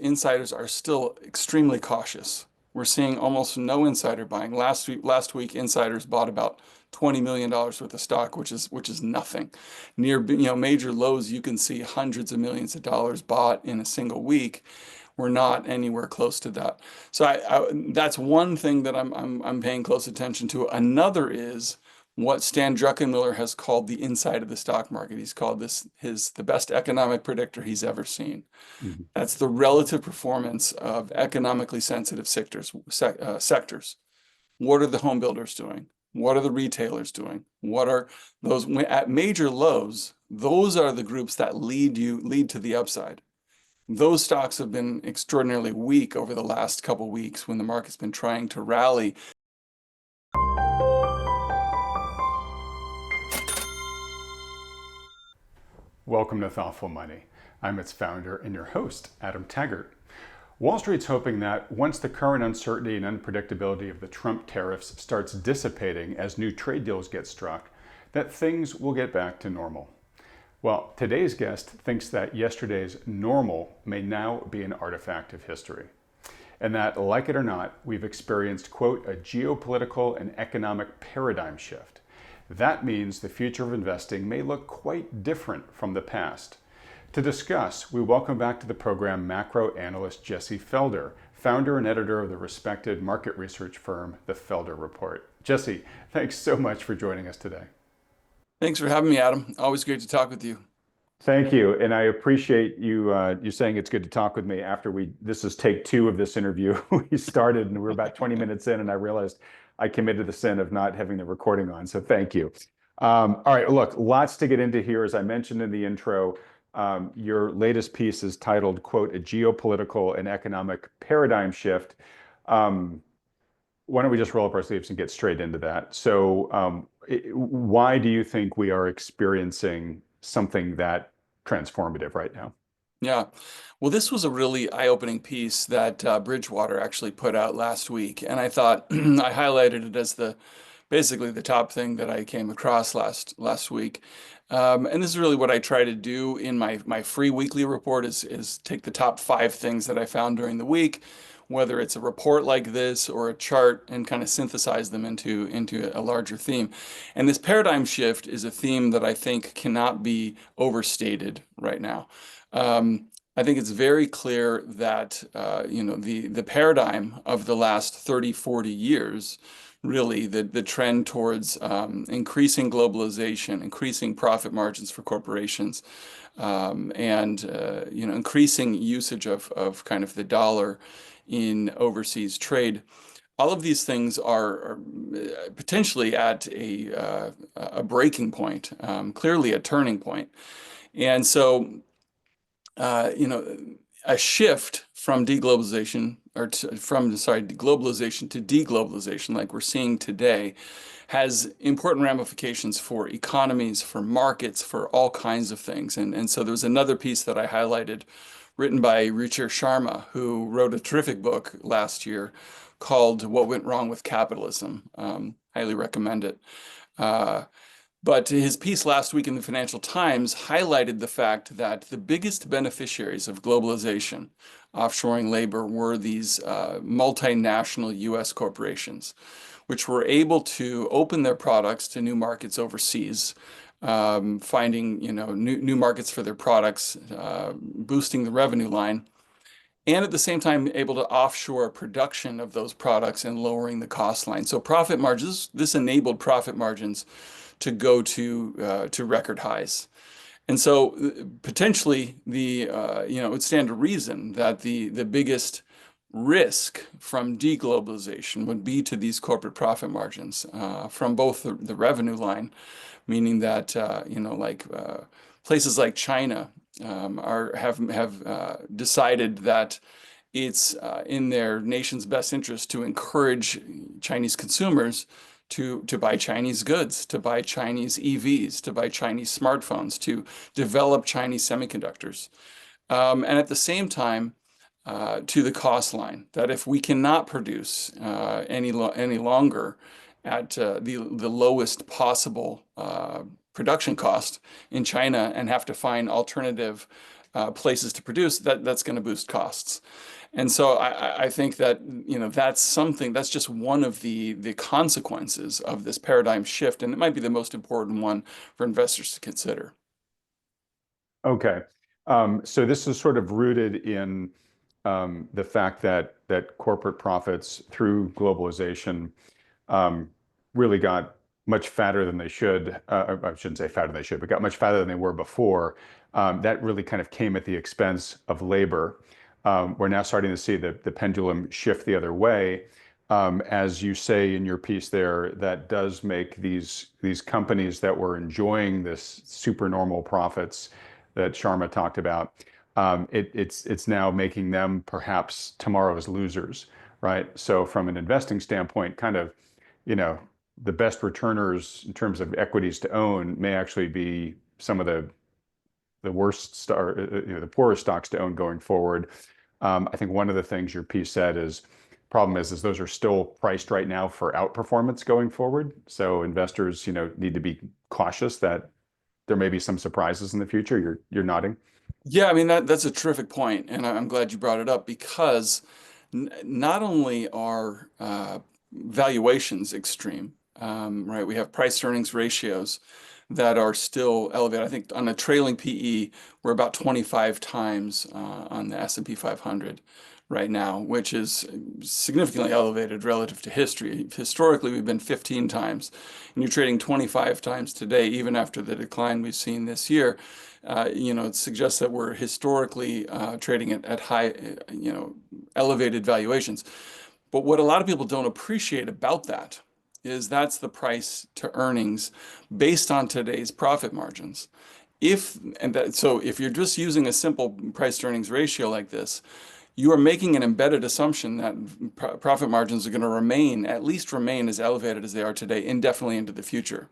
insiders are still extremely cautious. We're seeing almost no insider buying. Last week, insiders bought about $20 million worth of stock, which is nothing. Near major lows, you can see hundreds of millions of dollars bought in a single week. We're not anywhere close to that. So that's one thing that I'm paying close attention to. Another is what Stan Druckenmiller has called the inside of the stock market. He's called this the best economic predictor he's ever seen. Mhm. That's the relative performance of economically sensitive sectors. What are the home builders doing? What are the retailers doing? What are those at major lows? Those are the groups that lead to the upside. Those stocks have been extraordinarily weak over the last couple weeks when the market's been trying to rally. Welcome to Thoughtful Money. I'm its founder and your host, Adam Taggart. Wall Street's hoping that once the current uncertainty and unpredictability of the Trump tariffs starts dissipating as new trade deals get struck, that things will get back to normal. Well, today's guest thinks that yesterday's normal may now be an artifact of history. And that, like it or not, we've experienced, quote, a geopolitical and economic paradigm shift. That means the future of investing may look quite different from the past. To discuss, we welcome back to the program macro analyst Jesse Felder, founder and editor of the respected market research firm, the Felder Report. Jesse, thanks so much for joining us today. Thanks for having me, Adam. Always great to talk with you. Thank you, and I appreciate you saying it's good to talk with me after this is take two of this interview. We started and we're about 20 minutes in and I realized I committed the sin of not having the recording on, so thank you. All right, look, lots to get into here. As I mentioned in the intro, your latest piece is titled, quote, a geopolitical and economic paradigm shift. Why don't we just roll up our sleeves and get straight into that? So why do you think we are experiencing something that transformative right now? Yeah. Well, this was a really eye-opening piece that Bridgewater actually put out last week. And I thought I highlighted it as basically the top thing that I came across last week. And this is really what I try to do in my free weekly report is take the top 5 things that I found during the week, whether it's a report like this or a chart, and kind of synthesize them into a larger theme. And this paradigm shift is a theme that I think cannot be overstated right now. I think it's very clear that the paradigm of the last 30, 40 years, really the trend towards increasing globalization, increasing profit margins for corporations, and increasing usage of kind of the dollar in overseas trade. All of these things are potentially at a breaking point, clearly a turning point. And so a shift from deglobalization globalization to deglobalization, like we're seeing today, has important ramifications for economies, for markets, for all kinds of things. And so there's another piece that I highlighted written by Ruchir Sharma, who wrote a terrific book last year called What Went Wrong with Capitalism. Highly recommend it. But his piece last week in the Financial Times highlighted the fact that the biggest beneficiaries of globalization, offshoring labor, were these multinational US corporations, which were able to open their products to new markets overseas, finding new markets for their products, boosting the revenue line, and at the same time able to offshore production of those products and lowering the cost line. So profit margins, this enabled profit margins to go to record highs. And so potentially it would stand to reason that the biggest risk from deglobalization would be to these corporate profit margins from both the revenue line, meaning that places like China have decided that it's in their nation's best interest to encourage Chinese consumers to buy Chinese goods, to buy Chinese EVs, to buy Chinese smartphones, to develop Chinese semiconductors. And at the same time, to the cost line, that if we cannot produce any longer at the lowest possible production cost in China and have to find alternative places to produce, that's going to boost costs. And so I think that, that's something that's just one of the consequences of this paradigm shift, and it might be the most important one for investors to consider. Okay. So this is sort of rooted in the fact that corporate profits through globalization really got much fatter than they should. I shouldn't say fatter than they should, but got much fatter than they were before. That really kind of came at the expense of labor. We're now starting to see the pendulum shift the other way. As you say in your piece there, that does make these companies that were enjoying this supernormal profits that Sharma talked about, it's now making them perhaps tomorrow's losers, right? So from an investing standpoint, kind of, you know, the best returners in terms of equities to own may actually be some of the worst the poorest stocks to own going forward. I think one of the things your piece said is problem is those are still priced right now for outperformance going forward. So investors, need to be cautious that there may be some surprises in the future. You're nodding. Yeah, I mean that's a terrific point, and I'm glad you brought it up because not only are valuations extreme, right? We have price earnings ratios that are still elevated. I think on a trailing PE, we're about 25 times on the S&P 500 right now, which is significantly elevated relative to history. Historically, we've been 15 times, and you're trading 25 times today, even after the decline we've seen this year. It suggests that we're historically trading at high, elevated valuations. But what a lot of people don't appreciate about that is that's the price to earnings based on today's profit margins. So if you're just using a simple price to earnings ratio like this, you are making an embedded assumption that profit margins are going to at least remain as elevated as they are today indefinitely into the future.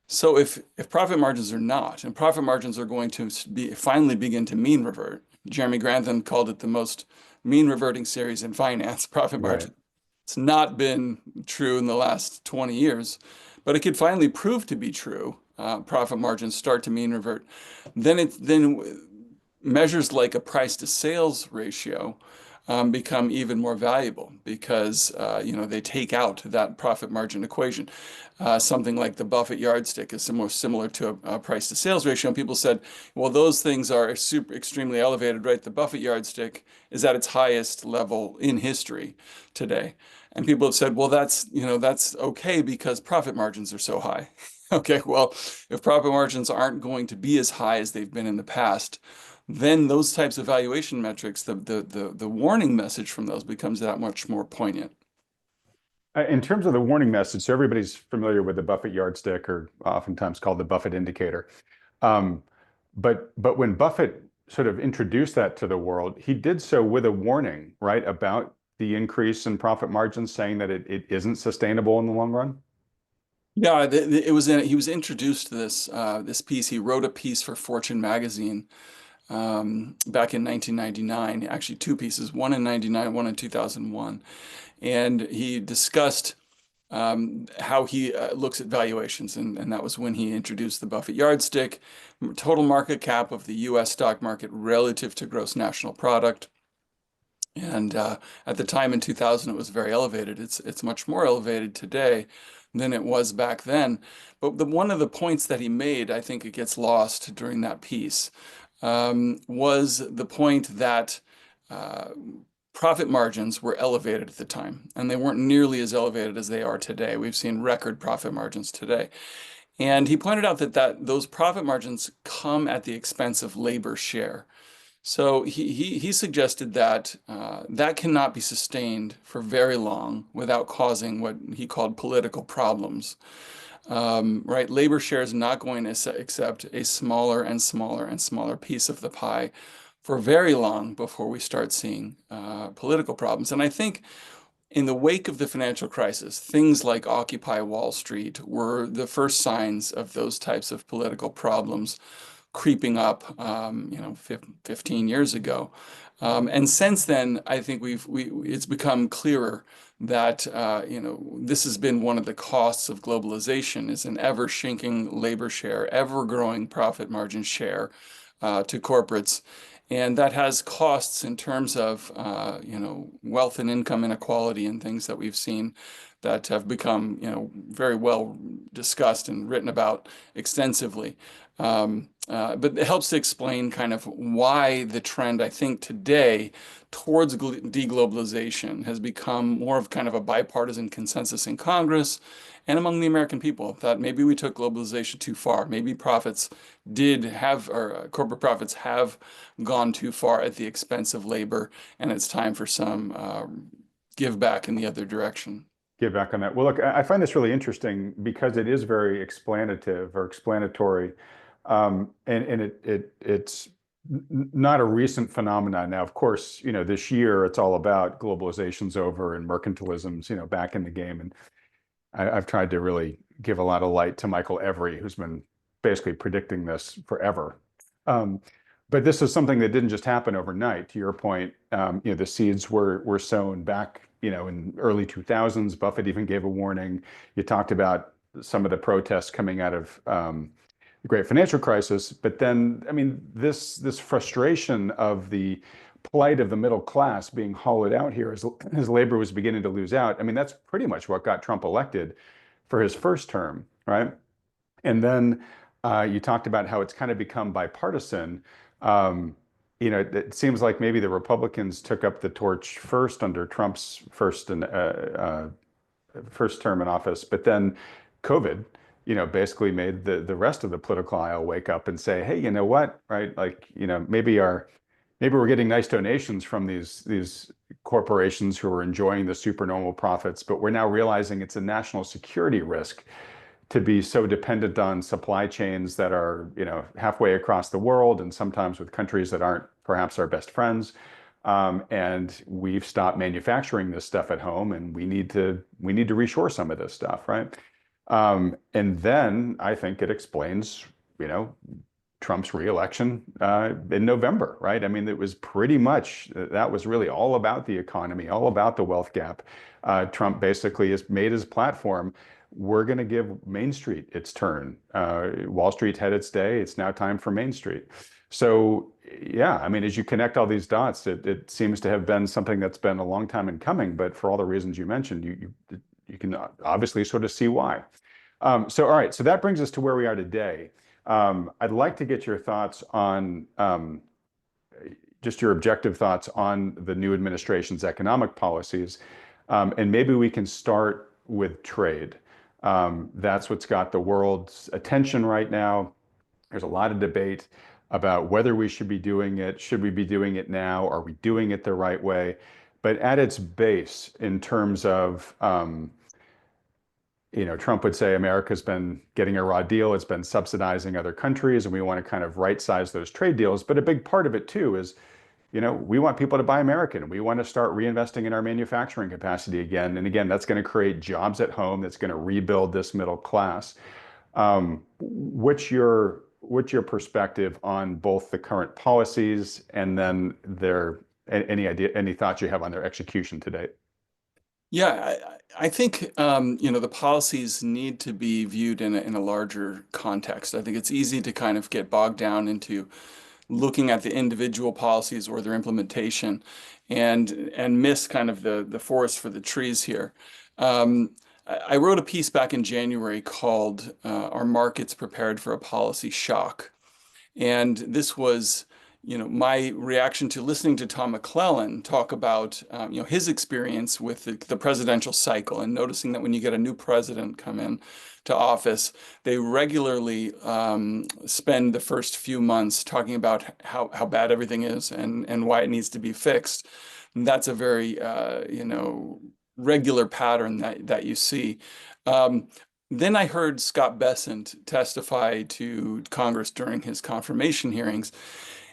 So if profit margins are not, and profit margins are going to finally begin to mean revert, Jeremy Grantham called it the most mean reverting series in finance, profit Right. margin. It's not been true in the last 20 years, but it could finally prove to be true. Profit margins start to mean revert. Then measures like a price to sales ratio become even more valuable because they take out that profit margin equation. Something like the Buffett yardstick is similar to a price to sales ratio. And people said, well, those things are extremely elevated, right? The Buffett yardstick is at its highest level in history today. And people have said, well, that's okay because profit margins are so high. Okay, well, if profit margins aren't going to be as high as they've been in the past, then those types of valuation metrics, the warning message from those becomes that much more poignant. In terms of the warning message, so everybody's familiar with the Buffett yardstick, or oftentimes called the Buffett indicator. Um, but when Buffett sort of introduced that to the world, he did so with a warning, right, about the increase in profit margins, saying that it isn't sustainable in the long run. Yeah, he was introduced to this piece. He wrote a piece for Fortune magazine back in 1999. Actually, two pieces, one in 99, one in 2001, and he discussed how he looks at valuations, and that was when he introduced the Buffett yardstick, total market cap of the U.S. stock market relative to gross national product. And at the time in 2000, it was very elevated. It's much more elevated today than it was back then. But one of the points that he made, I think it gets lost during that piece, was the point that uh, profit margins were elevated at the time, and they weren't nearly as elevated as they are today. We've seen record profit margins today. And he pointed out that those profit margins come at the expense of labor share. So he suggested that that cannot be sustained for very long without causing what he called political problems. Right? Labor share is not going to accept a smaller and smaller and smaller piece of the pie for very long before we start seeing political problems. And I think in the wake of the financial crisis, things like Occupy Wall Street were the first signs of those types of political problems creeping up, 15 years ago. And since then, I think it's become clearer that this has been one of the costs of globalization is an ever shrinking labor share, ever growing profit margin share to corporates. And that has costs in terms of, wealth and income inequality and things that we've seen that have become, very well discussed and written about extensively. But it helps to explain kind of why the trend, I think, today towards deglobalization has become more of kind of a bipartisan consensus in Congress and among the American people that maybe we took globalization too far. Maybe profits did have, or corporate profits have gone too far at the expense of labor, and it's time for some give back in the other direction. Get back on that. Well, look, I find this really interesting because it is very explanative or explanatory, and it's not a recent phenomenon. Now, of course, this year it's all about globalization's over and mercantilism's, back in the game. And I've tried to really give a lot of light to Michael Every, who's been basically predicting this forever. Um, but this is something that didn't just happen overnight. To your point, the seeds were sown back, in early 2000s. Buffett even gave a warning. You talked about some of the protests coming out of the great financial crisis, but then, I mean, this frustration of the plight of the middle class being hollowed out here as labor was beginning to lose out. I mean, that's pretty much what got Trump elected for his first term, right? And then you talked about how it's kind of become bipartisan. It seems like maybe the Republicans took up the torch first under Trump's first term in office, but then COVID, basically made the rest of the political aisle wake up and say, hey, you know what, right? Like, maybe we're getting nice donations from these corporations who are enjoying the supernormal profits, but we're now realizing it's a national security risk to be so dependent on supply chains that are, halfway across the world and sometimes with countries that aren't perhaps our best friends. And we've stopped manufacturing this stuff at home, and we need to reshore some of this stuff, right? And then I think it explains, Trump's reelection in November, right? I mean, it was pretty much, that was really all about the economy, all about the wealth gap. Trump basically has made his platform, we're going to give Main Street its turn. Wall Street's had its day. It's now time for Main Street. So, yeah, I mean, as you connect all these dots, it seems to have been something that's been a long time in coming, but for all the reasons you mentioned, you can obviously sort of see why. All right, so that brings us to where we are today. I'd like to get your thoughts on just your objective thoughts on the new administration's economic policies. And maybe we can start with trade. That's what's got the world's attention right now. There's a lot of debate about whether we should be doing it. Should we be doing it now? Are we doing it the right way? But at its base, in terms of Trump would say America's been getting a raw deal. It's been subsidizing other countries, and we want to kind of right-size those trade deals. But a big part of it too is, we want people to buy American. We want to start reinvesting in our manufacturing capacity again. And again, that's going to create jobs at home. That's going to rebuild this middle class. What's your perspective on both the current policies and then any thoughts you have on their execution to date? Yeah, I think the policies need to be viewed in a larger context. I think it's easy to kind of get bogged down into looking at the individual policies or their implementation and miss kind of the forest for the trees here. I wrote a piece back in January called "Are Markets Prepared for a Policy Shock?" And this was my reaction to listening to Tom McClellan talk about, his experience with the presidential cycle and noticing that when you get a new president come in to office, they regularly spend the first few months talking about how bad everything is and why it needs to be fixed. And that's a very, regular pattern that you see. Then I heard Scott Bessent testify to Congress during his confirmation hearings.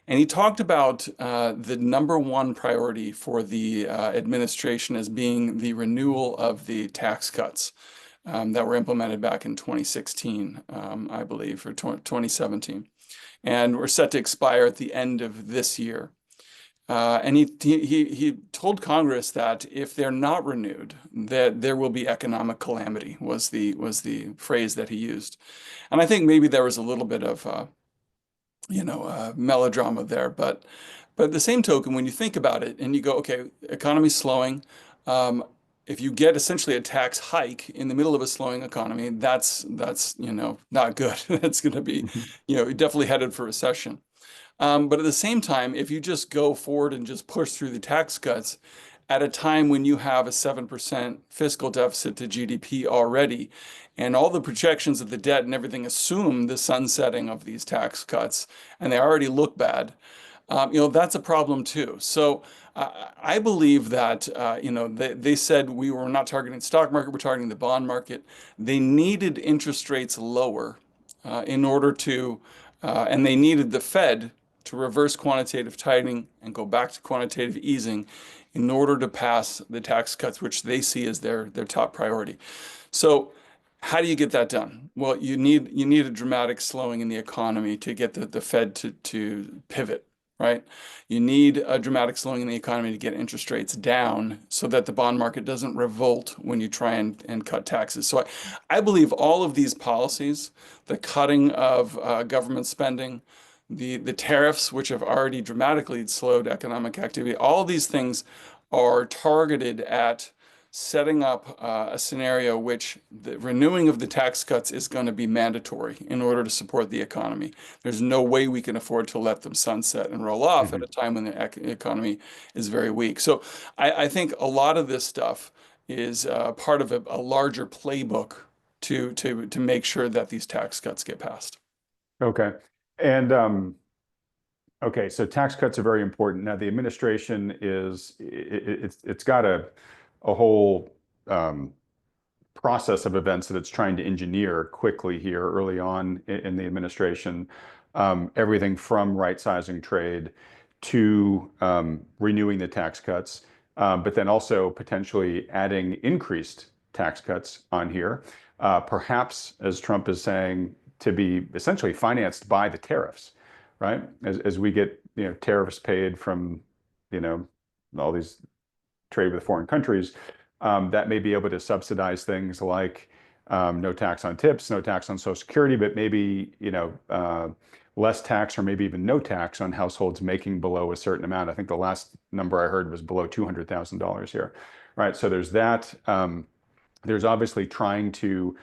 And he talked about the number one priority for the administration as being the renewal of the tax cuts that were implemented back in 2016, I believe, or 2017, and were set to expire at the end of this year. And he told Congress that if they're not renewed, that there will be economic calamity, was the phrase that he used. And I think maybe there was a little bit of melodrama there. But at the same token, when you think about it and you go, okay, economy's slowing. Um, if you get essentially a tax hike in the middle of a slowing economy, that's not good. That's going to be, Mhm. definitely headed for recession. But at the same time, if you just go forward and just push through the tax cuts at a time when you have a 7% fiscal deficit to GDP already, and all the projections of the debt and everything assume the sunsetting of these tax cuts, and they already look bad, that's a problem too. So I believe that, they said we were not targeting the stock market, we're targeting the bond market. They needed interest rates lower in order to, and they needed the Fed to reverse quantitative tightening and go back to quantitative easing in order to pass the tax cuts, which they see as their top priority. So how do you get that done? Well, you need a dramatic slowing in the economy to get the Fed to pivot, right? You need a dramatic slowing in the economy to get interest rates down so that the bond market doesn't revolt when you try and cut taxes. So I believe all of these policies, the cutting of government spending, the tariffs, which have already dramatically slowed economic activity, all of these things are targeted at setting up a scenario which the renewing of the tax cuts is going to be mandatory in order to support the economy. There's no way we can afford to let them sunset and roll off at a Mhm. time when the economy is very weak. So I think a lot of this stuff is part of a larger playbook to make sure that these tax cuts get passed. Okay. And okay, so tax cuts are very important. Now, the administration it's got a whole process of events that it's trying to engineer quickly here early on in the administration. Everything from right-sizing trade to renewing the tax cuts, but then also potentially adding increased tax cuts on here, perhaps, as Trump is saying, to be essentially financed by the tariffs, right? As we get tariffs paid from you know all these trade with foreign countries, that may be able to subsidize things like no tax on tips, no tax on Social Security, but maybe less tax or maybe even no tax on households making below a certain amount. I think the last number I heard was below $200,000 here, right? So there's that. There's obviously trying to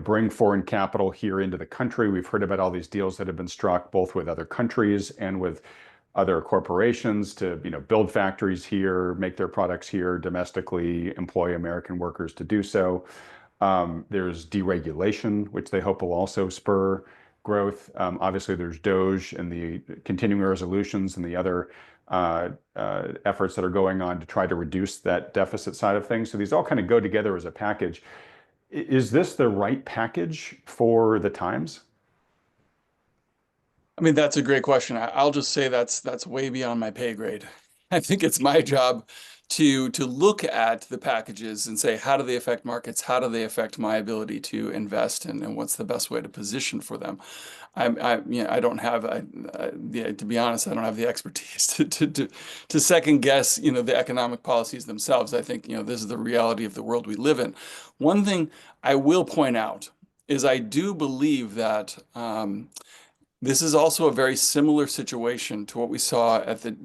bring foreign capital here into the country. We've heard about all these deals that have been struck, both with other countries and with other corporations to, build factories here, make their products here domestically, employ American workers to do so. There's deregulation, which they hope will also spur growth. Obviously, there's DOGE and the continuing resolutions and the other efforts that are going on to try to reduce that deficit side of things. So these all kind of go together as a package. Is this the right package for the times? I mean, that's a great question. I'll just say that's way beyond my pay grade. I think it's my job to look at the packages and say, how do they affect markets? How do they affect my ability to invest, and what's the best way to position for them? I don't have, yeah, to be honest, I don't have the expertise to second guess, the economic policies themselves. I think, this is the reality of the world we live in. One thing I will point out is I do believe that this is also a very similar situation to what we saw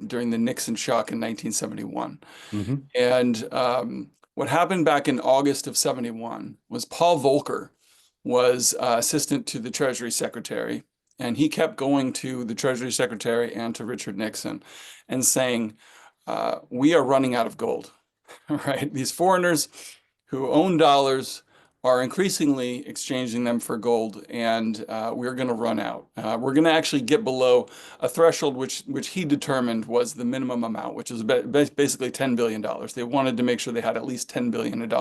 during the Nixon shock in 1971. Hmm. And what happened back in August of 71 was Paul Volcker was assistant to the Treasury Secretary, and he kept going to the Treasury Secretary and to Richard Nixon and saying, we are running out of gold, right? These foreigners who own dollars are increasingly exchanging them for gold, and we're going to run out. We're going to actually get below a threshold which he determined was the minimum amount, which is basically $10 billion. They wanted to make sure they had at least $10 billion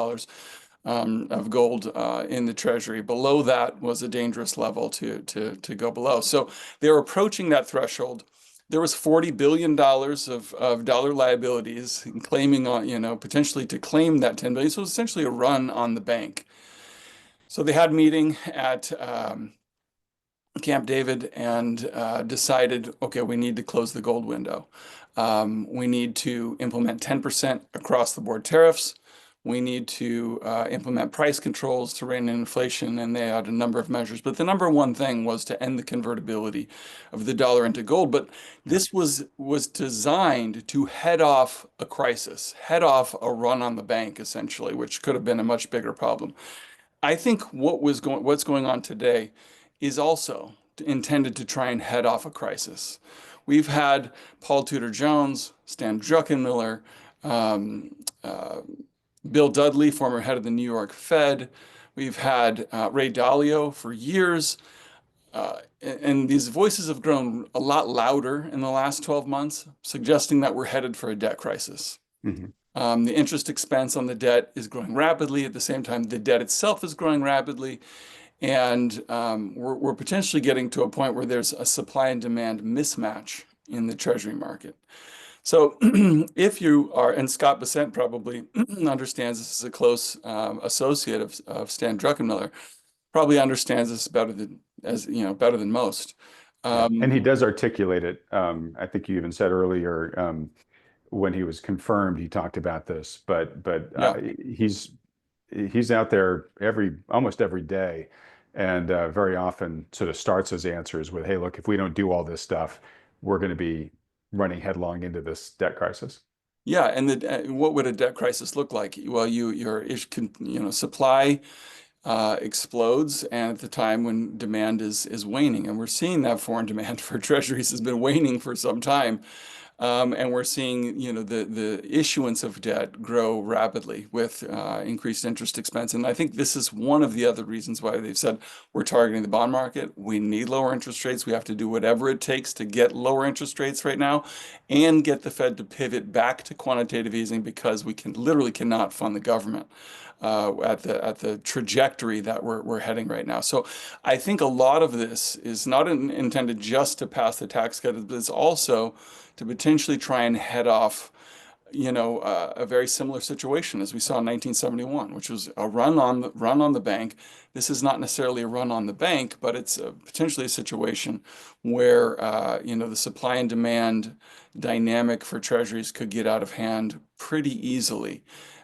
of gold in the treasury. Below that was a dangerous level to go below. So they're approaching that threshold. There was $40 billion of dollar liabilities and claiming on, potentially to claim that 10 billion. So it was essentially a run on the bank. So they had a meeting at Camp David and decided, okay, we need to close the gold window. We need to implement 10% across the board tariffs. We need to implement price controls to rein in inflation, and they had a number of measures. But the number one thing was to end the convertibility of the dollar into gold. But Yeah. this was designed to head off a crisis, head off a run on the bank, essentially, which could have been a much bigger problem. I think what's going on today is also intended to try and head off a crisis. We've had Paul Tudor Jones, Stan Druckenmiller, um, uh, Bill Dudley, former head of the New York Fed. We've had Ray Dalio for years. And these voices have grown a lot louder in the last 12 months, suggesting that we're headed for a debt crisis. Mhm. The interest expense on the debt is growing rapidly. At the same time, the debt itself is growing rapidly. And we're potentially getting to a point where there's a supply and demand mismatch in the Treasury market. So if you are, and Scott Bessent probably understands this as a close associate of Stan Druckenmiller, probably understands this better than most. Yeah. And he Um, does articulate it. I think you even said earlier, when he was confirmed, he talked about this, but yeah. he's out there almost every day, and very often sort of starts his answers with, "Hey, look, if we don't do all this stuff, we're going to be running headlong into this debt crisis." Yeah, and what would a debt crisis look like? Well, supply explodes, and at the time when demand is waning, and we're seeing that foreign demand for treasuries has been waning for some time. And we're seeing, the issuance of debt grow rapidly with increased interest expense. And I think this is one of the other reasons why they've said we're targeting the bond market. We need lower interest rates. We have to do whatever it takes to get lower interest rates right now and get the Fed to pivot back to quantitative easing because we literally cannot fund the government at the trajectory that we're heading right now. So I think a lot of this is not intended just to pass the tax cut, but it's also to potentially try and head off, a very similar situation as we saw in 1971, which was a run on the bank. This is not necessarily a run on the bank, but it's potentially a situation where the supply and demand dynamic for treasuries could get out of hand pretty easily.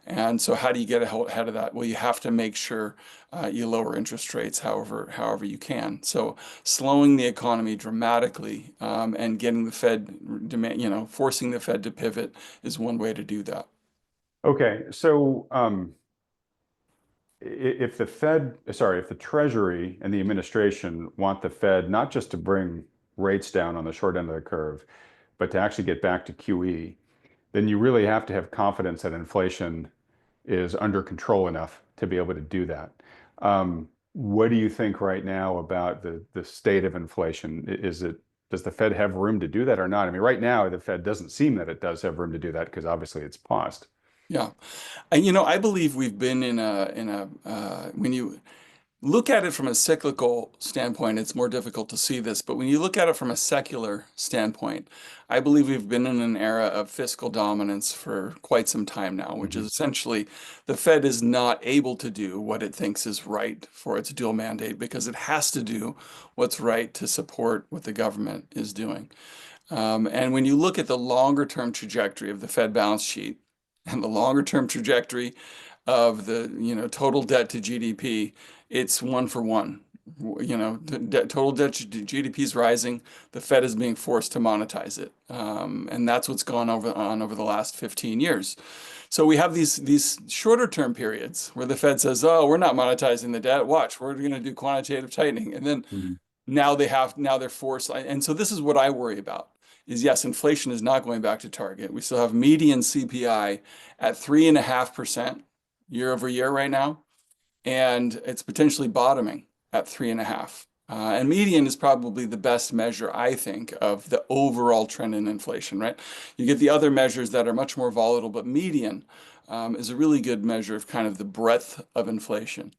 And so, how do you get ahead of that? Well, you have to make sure you lower interest rates, however you can. So, slowing the economy dramatically and getting the Fed demand, forcing the Fed to pivot is one way to do that. Okay, so if if the Treasury and the administration want the Fed not just to bring rates down on the short end of the curve, but to actually get back to QE, then you really have to have confidence that inflation is under control enough to be able to do that. What do you think right now about the state of inflation? Does the Fed have room to do that or not? I mean, right now the Fed doesn't seem that it does have room to do that because obviously it's paused. Yeah. And I believe we've been when you look at it from a cyclical standpoint, it's more difficult to see this. But when you look at it from a secular standpoint, I believe we've been in an era of fiscal dominance for quite some time now, which is Mhm. essentially the Fed is not able to do what it thinks is right for its dual mandate because it has to do what's right to support what the government is doing. And when you look at the longer term trajectory of the Fed balance sheet and the longer term trajectory of the total debt to GDP, it's one for one. Total debt to GDP is rising. The Fed is being forced to monetize it, and that's what's gone on over the last 15 years. So we have these shorter term periods where the Fed says, "Oh, we're not monetizing the debt. Watch, we're going to do quantitative tightening," and then Mhm. now they're forced. And so this is what I worry about is yes, inflation is not going back to target. We still have median CPI at 3.5% year over year right now, and it's potentially bottoming at 3.5. And median is probably the best measure, I think, of the overall trend in inflation, right? You get the other measures that are much more volatile, but median is a really good measure of kind of the breadth of inflation.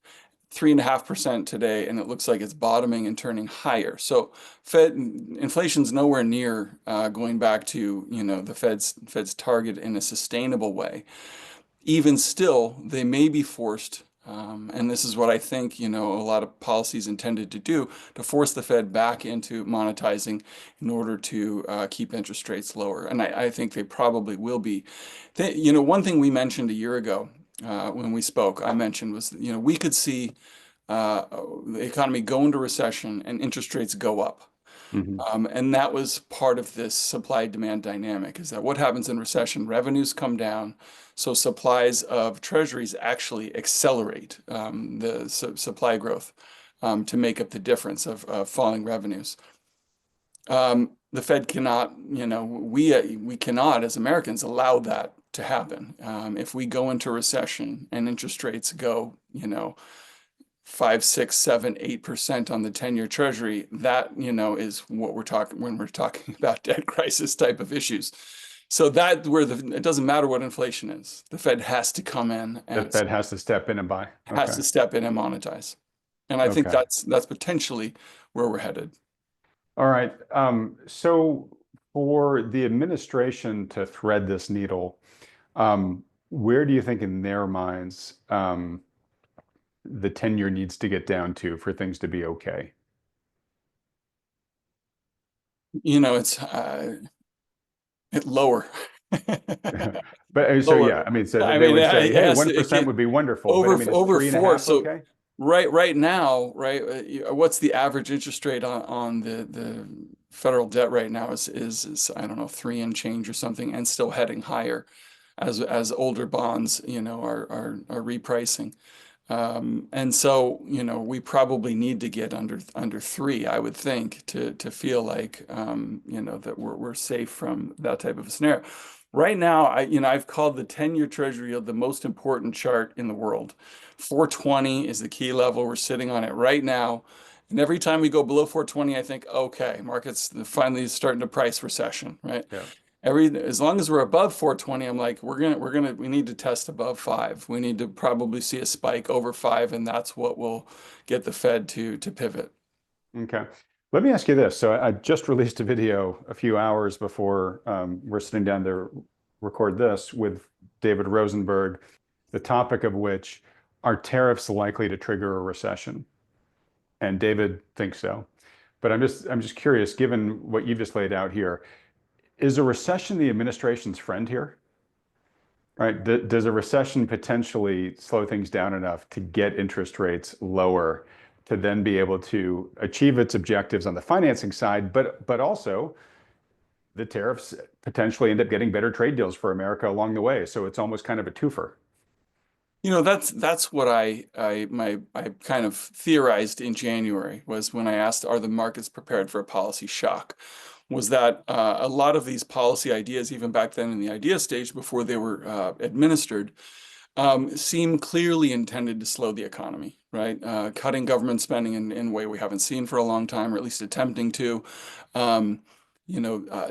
3.5% today, and it looks like it's bottoming and turning higher. So Fed inflation's nowhere near going back to the Fed's target in a sustainable way. Even still, they may be forced, and this is what I think a lot of policies intended to do, to force the Fed back into monetizing in order to keep interest rates lower. And I think they probably will be. One thing we mentioned a year ago when we spoke, I mentioned was, we could see the economy go into recession and interest rates go up. Hmm. And that was part of this supply-demand dynamic, is that what happens in recession, revenues come down, so supplies of treasuries actually accelerate the supply growth to make up the difference of falling revenues. The Fed cannot, we cannot, as Americans, allow that to happen. If we go into recession and interest rates go, 5, 6, 7, 8% on the 10-year Treasury, that, is what we're talking when we're talking about debt crisis type of issues. So it doesn't matter what inflation is. The Fed has to come in The and Fed has to step in and buy. has Okay. to step in and monetize. And I think Okay. that's potentially where we're headed. All right. So for the administration to thread this needle, where do you think in their minds the 10-year needs to get down to for things to be okay? It's lower. But so Lower. yeah, I mean, so I they mean, would say, it hey, has to, 1% would be wonderful, but I over mean, is over three and a four. half So okay? right now, right, what's the average interest rate on the federal debt right now is I don't know, 3 and change or something, and still heading higher as older bonds, are repricing. And so, we probably need to get under 3, I would think, to feel like, that we're safe from that type of a scenario. Right now, I've called the 10-year Treasury yield the most important chart in the world. 420 is the key level. We're sitting on it right now. And every time we go below 420, I think, okay, markets finally starting to price recession, right? Yeah. As long as we're above 420, I'm like, we need to test above 5. We need to probably see a spike over 5, and that's what will get the Fed to pivot. Okay. Let me ask you this. So I just released a video a few hours before we're sitting down to record this with David Rosenberg, the topic of which are tariffs likely to trigger a recession? And David thinks so. But I'm just curious, given what you've just laid out here, is a recession the administration's friend here? Right? Does a recession potentially slow things down enough to get interest rates lower to then be able to achieve its objectives on the financing side, but also the tariffs potentially end up getting better trade deals for America along the way. So it's almost kind of a twofer. That's what I kind of theorized in January, was when I asked, are the markets prepared for a policy shock? Was that a lot of these policy ideas, even back then in the idea stage before they were administered, seem clearly intended to slow the economy, right? Cutting government spending in a way we haven't seen for a long time, or at least attempting to. Um,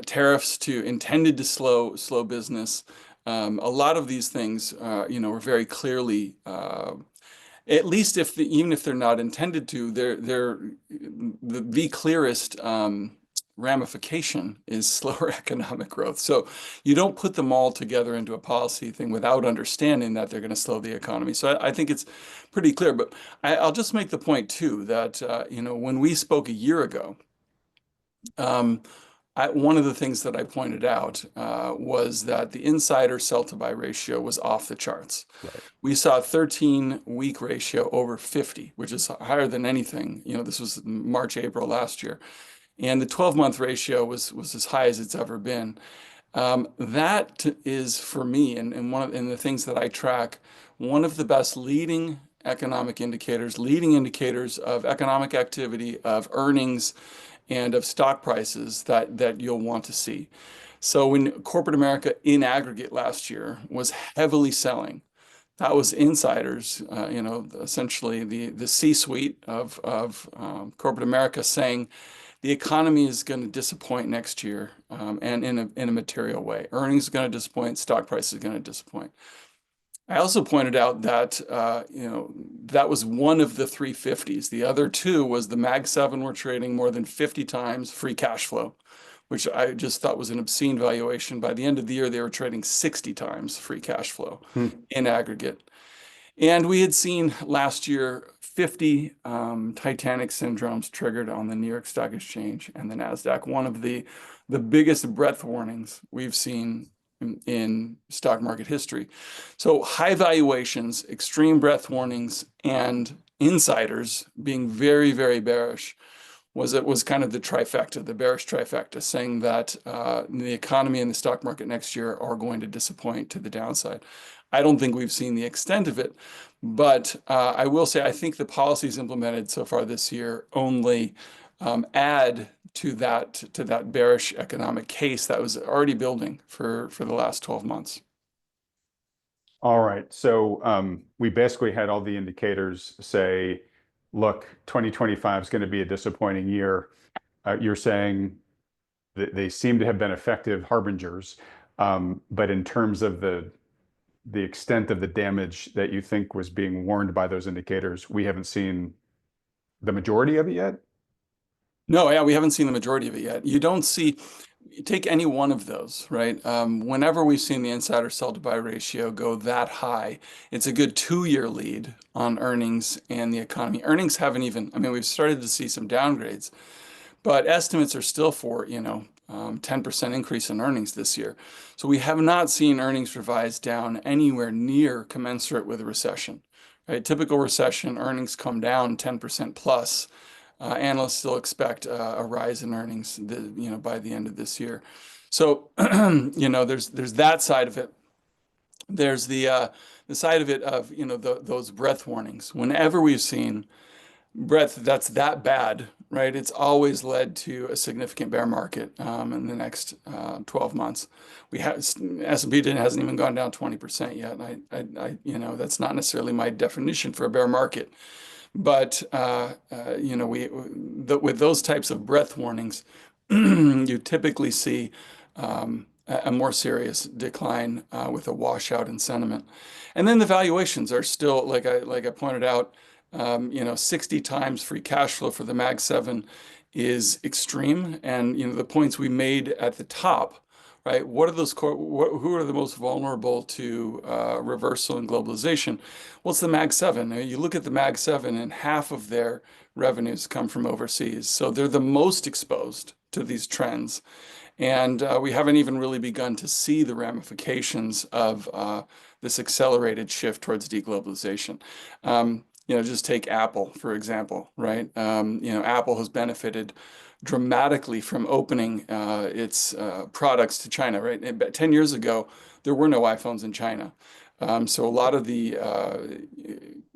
Tariffs intended to slow business. A lot of these things, are very clearly, at least even if they're not intended to, they're the clearest ramification is slower economic growth. So you don't put them all together into a policy thing without understanding that they're going to slow the economy. So I think it's pretty clear. But I'll just make the point too that when we spoke a year ago, um, one of the things that I pointed out was that the insider sell-to-buy ratio was off the charts. Right. We saw a 13-week ratio over 50, which is higher than anything. This was March, April last year. And the 12-month ratio was as high as it's ever been. That is, for me, and the things that I track, one of the best leading indicators of economic activity, of earnings, and of stock prices that you'll want to see. So when corporate America in aggregate last year was heavily selling, that was insiders, essentially the C-suite of corporate America saying the economy is going to disappoint next year, and in a material way. Earnings are going to disappoint, stock price is going to disappoint. I also pointed out that that was one of the 350s. The other two was the Mag 7 were trading more than 50 times free cash flow, which I just thought was an obscene valuation. By the end of the year, they were trading 60 times free cash flow Hmm. in aggregate. And we had seen last year 50 Titanic syndromes triggered on the New York Stock Exchange and the NASDAQ, one of the biggest breadth warnings we've seen in stock market history. So high valuations, extreme breadth warnings, and insiders being very, very bearish was kind of the trifecta, the bearish trifecta, saying that the economy and the stock market next year are going to disappoint to the downside. I don't think we've seen the extent of it, but I will say I think the policies implemented so far this year only add to that bearish economic case that was already building for the last 12 months. All right. So we basically had all the indicators say, look, 2025 is going to be a disappointing year. You're saying that they seem to have been effective harbingers, but in terms of the extent of the damage that you think was being warned by those indicators, we haven't seen the majority of it yet? No, yeah, we haven't seen the majority of it yet. You don't see, take any one of those, right? Whenever we've seen the insider sell to buy ratio go that high, it's a good 2-year lead on earnings and the economy. Earnings haven't even, I mean, we've started to see some downgrades, but estimates are still for, 10% increase in earnings this year. So we have not seen earnings revised down anywhere near commensurate with a recession, right? Typical recession, earnings come down 10% plus. Analysts still expect a rise in earnings, by the end of this year. So, there's that side of it. There's the side of it of those breadth warnings. Whenever we've seen breadth that's that bad, right? It's always led to a significant bear market in the next 12 months. We have S&P hasn't even gone down 20% yet. That's not necessarily my definition for a bear market. But with those types of breadth warnings, you typically see a more serious decline with a washout in sentiment. And then the valuations are still, like I pointed out, 60 times free cash flow for the Mag 7 is extreme. And the points we made at the top, right? What are those? Who are the most vulnerable to reversal and globalization? Well, it's the Mag 7. You look at the Mag 7, and half of their revenues come from overseas, so they're the most exposed to these trends. And we haven't even really begun to see the ramifications of this accelerated shift towards deglobalization. Just take Apple, for example, right? Apple has benefited dramatically from opening its products to China, right? 10 years ago, there were no iPhones in China. So a lot of the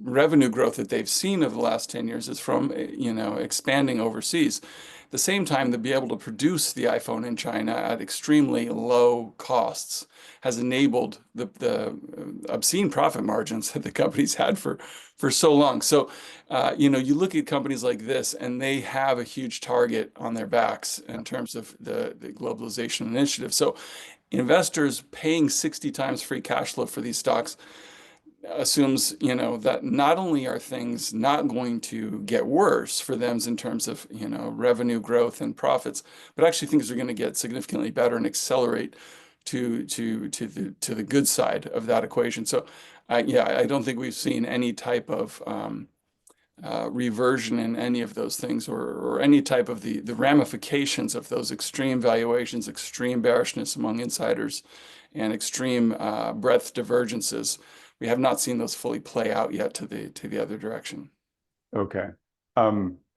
revenue growth that they've seen over the last 10 years is from, expanding overseas. At the same time, to be able to produce the iPhone in China at extremely low costs has enabled the obscene profit margins that the company's had for so long. So, you look at companies like this, and they have a huge target on their backs in terms of the globalization initiative. So investors paying 60 times free cash flow for these stocks assumes, that not only are things not going to get worse for them in terms of, revenue growth and profits, but actually things are going to get significantly better and accelerate to the good side of that equation. So, I don't think we've seen any type of reversion in any of those things, or any type of the ramifications of those extreme valuations, extreme bearishness among insiders, and extreme breadth divergences. We have not seen those fully play out yet to the other direction. Okay.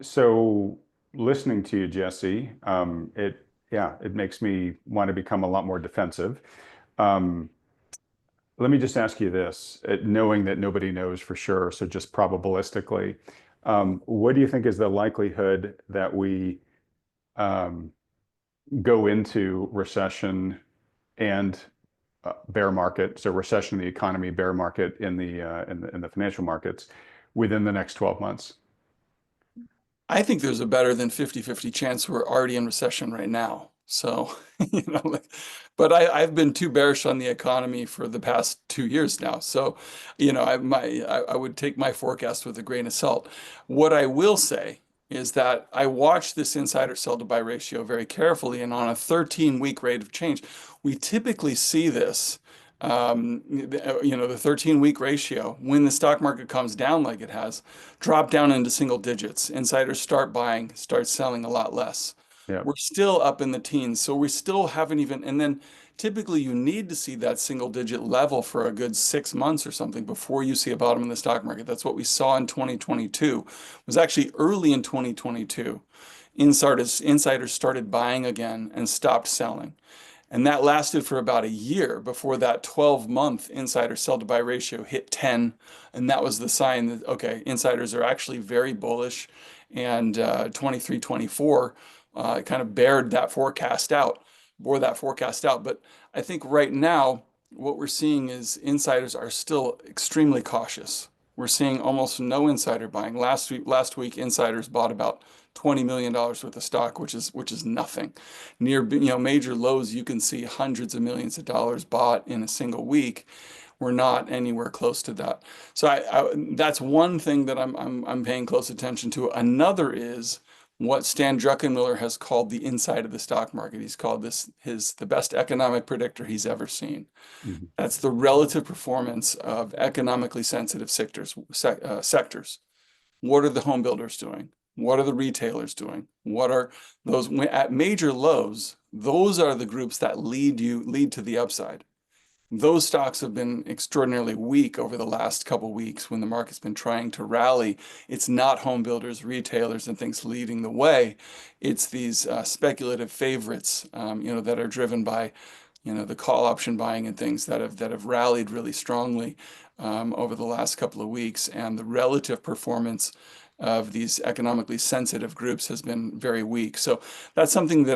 So listening to you, Jesse, it makes me want to become a lot more defensive. Let me just ask you this, knowing that nobody knows for sure, so just probabilistically, what do you think is the likelihood that we go into recession and bear market, so recession in the economy, bear market in the financial markets within the next 12 months? I think there's a better than 50-50 chance we're already in recession right now. So, but I've been too bearish on the economy for the past 2 years now. So, I would take my forecast with a grain of salt. What I will say is that I watch this insider sell to buy ratio very carefully, and on a 13-week rate of change, we typically see this. The 13-week ratio, when the stock market comes down like it has, drop down into single digits. Insiders start buying, start selling a lot less. Yeah. We're still up in the teens, so we still haven't even, and then typically you need to see that single digit level for a good 6 months or something before you see a bottom in the stock market. That's what we saw in 2022. It was actually early in 2022. Insiders started buying again and stopped selling. And that lasted for about a year before that 12-month insider sell to buy ratio hit 10. And that was the sign that, okay, insiders are actually very bullish. And 23, 24 kind of bared that forecast out, bore that forecast out. But I think right now, what we're seeing is insiders are still extremely cautious. We're seeing almost no insider buying. Last week, insiders bought about $20 million worth of stock, which is nothing. Near major lows, you can see hundreds of millions of dollars bought in a single week. We're not anywhere close to that. So that's one thing that I'm paying close attention to. Another is what Stan Druckenmiller has called the inside of the stock market. He's called this the best economic predictor he's ever seen. Mhm. That's the relative performance of economically sensitive sectors. What are the home builders doing? What are the retailers doing? What are those at major lows? Those are the groups that lead to the upside. Those stocks have been extraordinarily weak over the last couple of weeks when the market's been trying to rally. It's not home builders, retailers, and things leading the way. It's these speculative favorites, that are driven by, the call option buying and things that have rallied really strongly over the last couple of weeks, and the relative performance of these economically sensitive groups has been very weak. So that's something that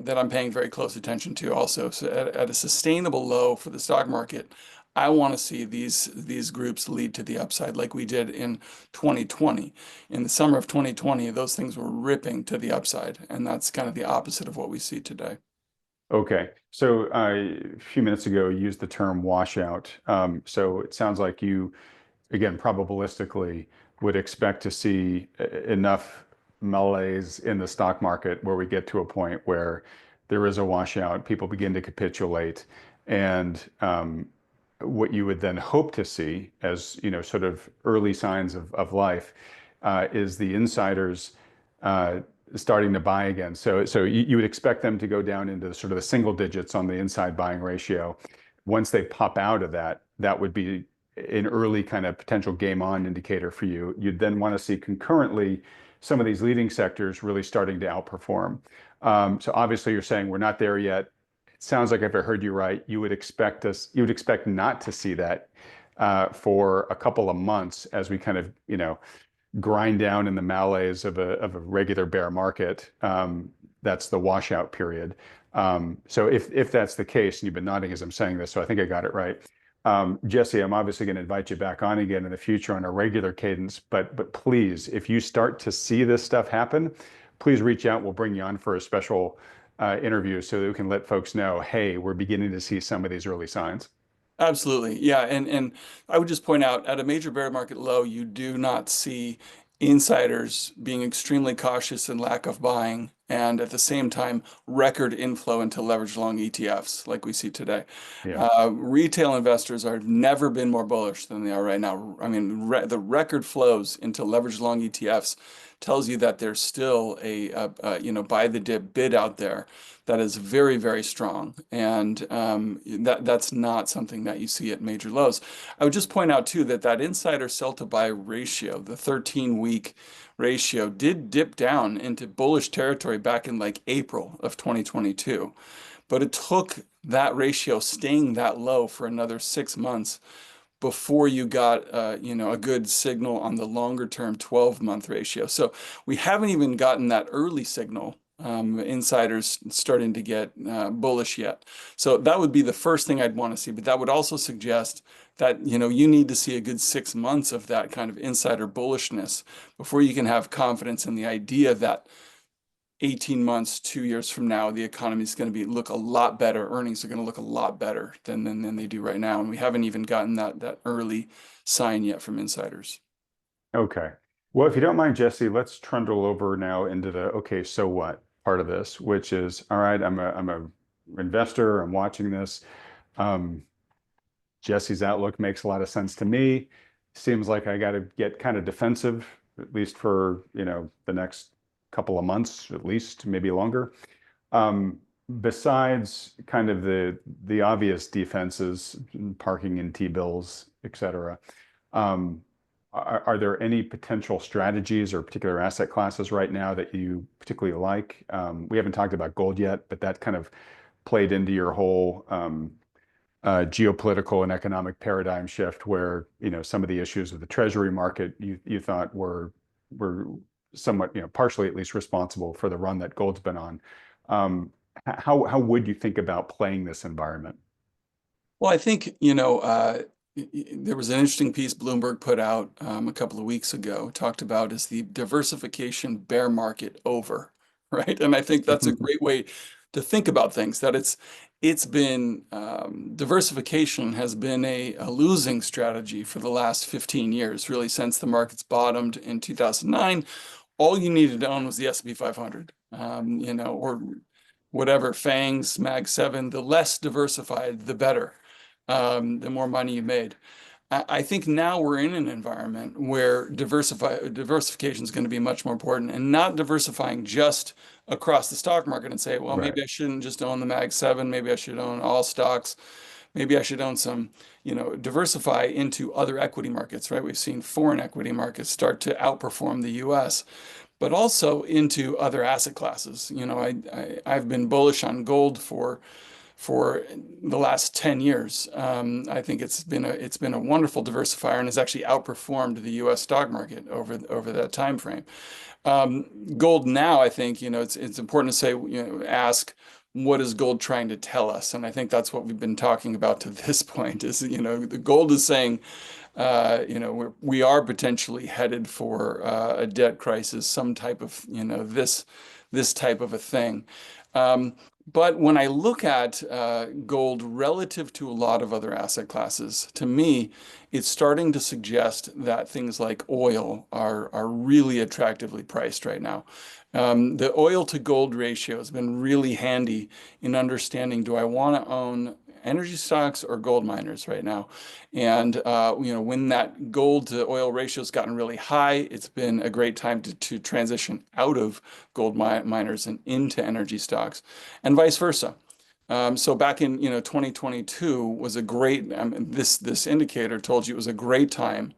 that I'm paying very close attention to also. So at a sustainable low for the stock market, I want to see these groups lead to the upside like we did in 2020. In the summer of 2020, those things were ripping to the upside, and that's kind of the opposite of what we see today. Okay, so a few minutes ago, you used the term washout. So it sounds like you, again, probabilistically would expect to see enough malaise in the stock market where we get to a point where there is a washout, people begin to capitulate, and what you would then hope to see as, sort of early signs of life is the insiders starting to buy again. So you would expect them to go down into sort of the single digits on the inside buying ratio. Once they pop out of that, that would be an early kind of potential game on indicator for you. You'd then want to see concurrently some of these leading sectors really starting to outperform. So obviously you're saying we're not there yet. It sounds like if I heard you right, you would expect not to see that for a couple of months as we kind of, grind down in the malaise of a regular bear market. That's the washout period. So if that's the case, and you've been nodding as I'm saying this, so I think I got it right. Jesse, I'm obviously going to invite you back on again in the future on a regular cadence, but please, if you start to see this stuff happen, please reach out. We'll bring you on for a special interview so that we can let folks know, hey, we're beginning to see some of these early signs. Absolutely. Yeah. And I would just point out at a major bear market low, you do not see insiders being extremely cautious and lack of buying, and at the same time, record inflow into leveraged long ETFs like we see today. Yeah. Retail investors have never been more bullish than they are right now. I mean, the record flows into leveraged long ETFs tells you that there's still buy the dip bid out there that is very, very strong. And that's not something that you see at major lows. I would just point out too that insider sell to buy ratio, the 13-week ratio, did dip down into bullish territory back in like April of 2022. But it took that ratio staying that low for another 6 months before you got a good signal on the longer term 12-month ratio. So we haven't even gotten that early signal, insiders starting to get bullish yet. So that would be the first thing I'd want to see. But that would also suggest that you need to see a good 6 months of that kind of insider bullishness before you can have confidence in the idea that 18 months, 2 years from now, the economy is going to look a lot better. Earnings are going to look a lot better than they do right now. And we haven't even gotten that early sign yet from insiders. Okay. Well, if you don't mind, Jesse, let's trundle over now into the okay, so what part of this, which is, all right, I'm a investor, I'm watching this. Jesse's outlook makes a lot of sense to me. Seems like I got to get kind of defensive, at least for, the next couple of months, at least, maybe longer. besides kind of the obvious defenses, parking in T-bills, et cetera, um, are there any potential strategies or particular asset classes right now that you particularly like? We haven't talked about gold yet, but that kind of played into your whole geopolitical and economic paradigm shift, where some of the issues of the treasury market you thought were somewhat partially at least responsible for the run that gold's been on. Um, how would you think about playing this environment? Well, I think, there was an interesting piece Bloomberg put out a couple of weeks ago, talked about is the diversification bear market over, right? And I think that's a great way to think about things, that it's been diversification has been a losing strategy for the last 15 years, really since the markets bottomed in 2009. All you needed to own was the S&P 500, or whatever, FANGs, Mag 7, the less diversified, the better, the more money you made. I think now we're in an environment where diversification is going to be much more important, and not diversifying just across the stock market and say, well, Right. maybe I shouldn't just own the Mag 7, maybe I should own all stocks, maybe I should own some, diversify into other equity markets, right? We've seen foreign equity markets start to outperform the US, but also into other asset classes. I've been bullish on gold for the last 10 years. I think it's been a wonderful diversifier and has actually outperformed the U.S. stock market over that time frame. Gold now, I think, it's important to say, ask, what is gold trying to tell us? And I think that's what we've been talking about to this point is, the gold is saying, we are potentially headed for a debt crisis, some type of, this type of a thing. But when I look at gold relative to a lot of other asset classes, to me, it's starting to suggest that things like oil are really attractively priced right now. The oil to gold ratio has been really handy in understanding, do I want to own energy stocks or gold miners right now? And when that gold to oil ratio has gotten really high, it's been a great time to transition out of gold miners and into energy stocks, and vice versa. So back in 2022 was a great, this indicator told you it was a great time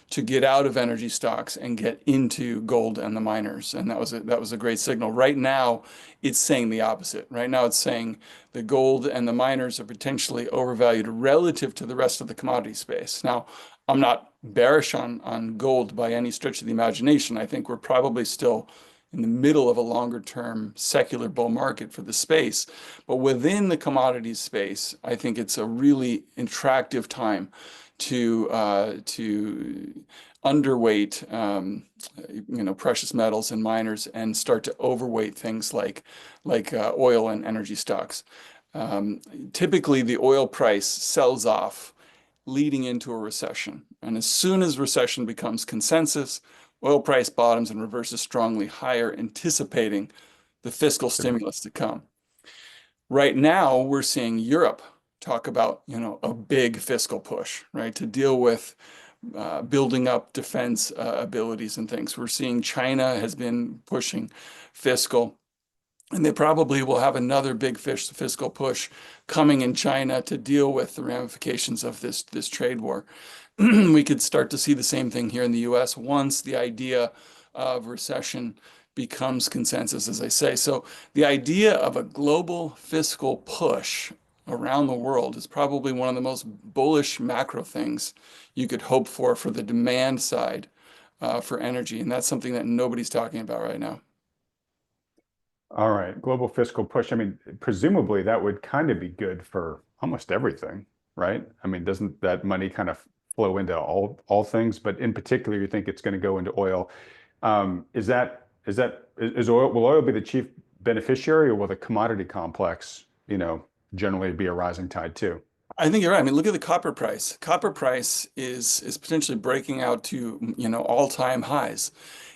to get out of energy stocks and get into gold and the miners. And that was a great signal. Right now, it's saying the opposite. Right now, it's saying the gold and the miners are potentially overvalued relative to the rest of the commodity space. Now, I'm not bearish on gold by any stretch of the imagination. I think we're probably still in the middle of a longer term secular bull market for the space. But within the commodities space, I think it's a really attractive time to underweight precious metals and miners and start to overweight things like oil and energy stocks. Typically, the oil price sells off leading into a recession, and as soon as recession becomes consensus, oil price bottoms and reverses strongly higher, anticipating the fiscal stimulus to come. Right now, we're seeing Europe talk about, a big fiscal push, right, to deal with building up defense abilities and things. We're seeing China has been pushing fiscal, and they probably will have another big fiscal push coming in China to deal with the ramifications of this trade war. We could start to see the same thing here in the US once the idea of recession becomes consensus, as I say. So the idea of a global fiscal push around the world is probably one of the most bullish macro things you could hope for the demand side for energy. And that's something that nobody's talking about right now. All right, global fiscal push. I mean, presumably that would kind of be good for almost everything, right? I mean, doesn't that money kind of flow into all things? But in particular, you think it's going to go into oil. Is oil, will oil be the chief beneficiary, or will the commodity complex, generally be a rising tide too? I think you're right. I mean, look at the copper price. Copper price is potentially breaking out to, all-time highs.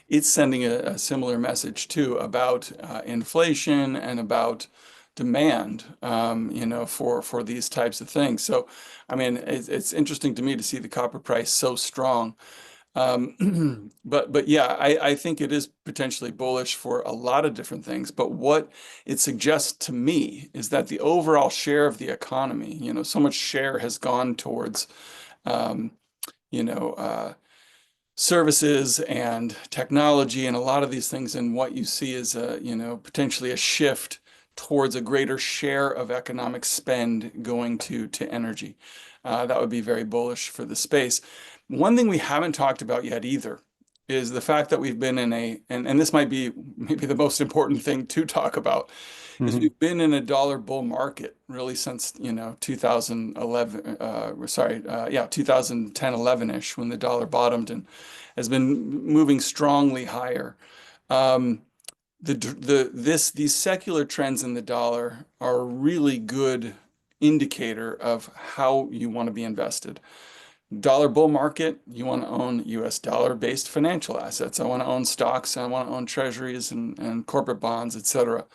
It's sending a similar message too about inflation and about demand, for these types of things. So, I mean, it's interesting to me to see the copper price so strong. But yeah, I think it is potentially bullish for a lot of different things. But what it suggests to me is that the overall share of the economy, so much share has gone towards, um, you know, uh, services and technology and a lot of these things. And what you see is potentially a shift towards a greater share of economic spend going to energy. That would be very bullish for the space. One thing we haven't talked about yet either is the fact that we've been in and this might be maybe the most important thing to talk about, is Hmm. we've been in a dollar bull market really since, 2011, yeah, 2010, 11-ish, when the dollar bottomed and has been moving strongly higher. Um, these secular trends in the dollar are a really good indicator of how you want to be invested. Dollar bull market, you want to own US dollar-based financial assets. I want to own stocks, I want to own treasuries and corporate bonds, etc.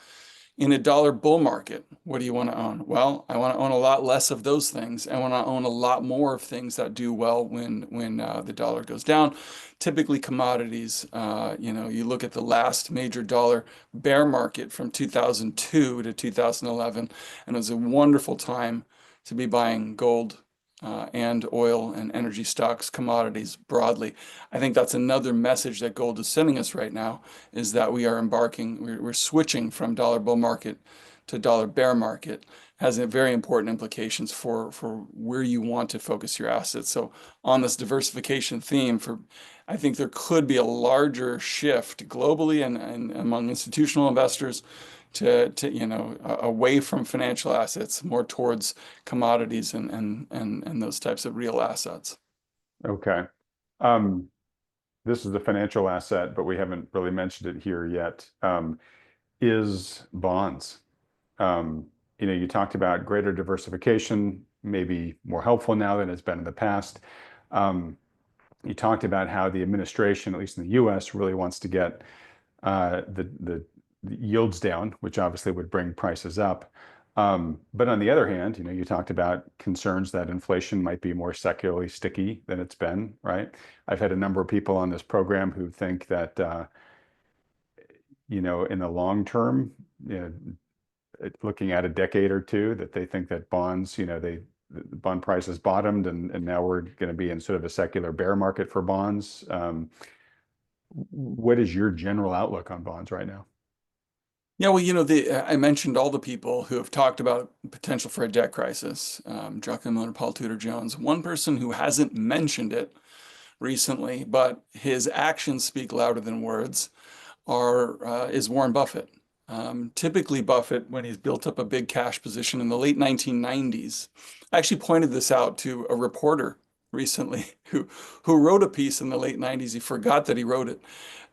In a dollar bull market, what do you want to own? Well, I want to own a lot less of those things. I want to own a lot more of things that do well when the dollar goes down. Typically commodities. You look at the last major dollar bear market from 2002 to 2011, and it was a wonderful time to be buying gold and oil and energy stocks, commodities broadly. I think that's another message that gold is sending us right now, is that we are we're switching from dollar bull market to dollar bear market. Has a very important implications for where you want to focus your assets. So on this diversification theme, I think there could be a larger shift globally and among institutional investors away from financial assets, more towards commodities and those types of real assets. Okay. Um, this is the financial asset, but we haven't really mentioned it here yet. Is bonds. You talked about greater diversification, maybe more helpful now than it's been in the past. You talked about how the administration, at least in the US, really wants to get the yields down, which obviously would bring prices up. But on the other hand, you talked about concerns that inflation might be more secularly sticky than it's been, right? I've had a number of people on this program who think that, in the long term, looking at a decade or two, that they think that bonds, the bond prices bottomed and now we're going to be in sort of a secular bear market for bonds. What is your general outlook on bonds right now? Yeah, well, I mentioned all the people who have talked about potential for a debt crisis, Druckenmiller, Paul Tudor Jones. One person who hasn't mentioned it recently, but his actions speak louder than words, is Warren Buffett. Typically, Buffett, when he's built up a big cash position in the late 1990s, I actually pointed this out to a reporter recently who wrote a piece in the late 90s. He forgot that he wrote it,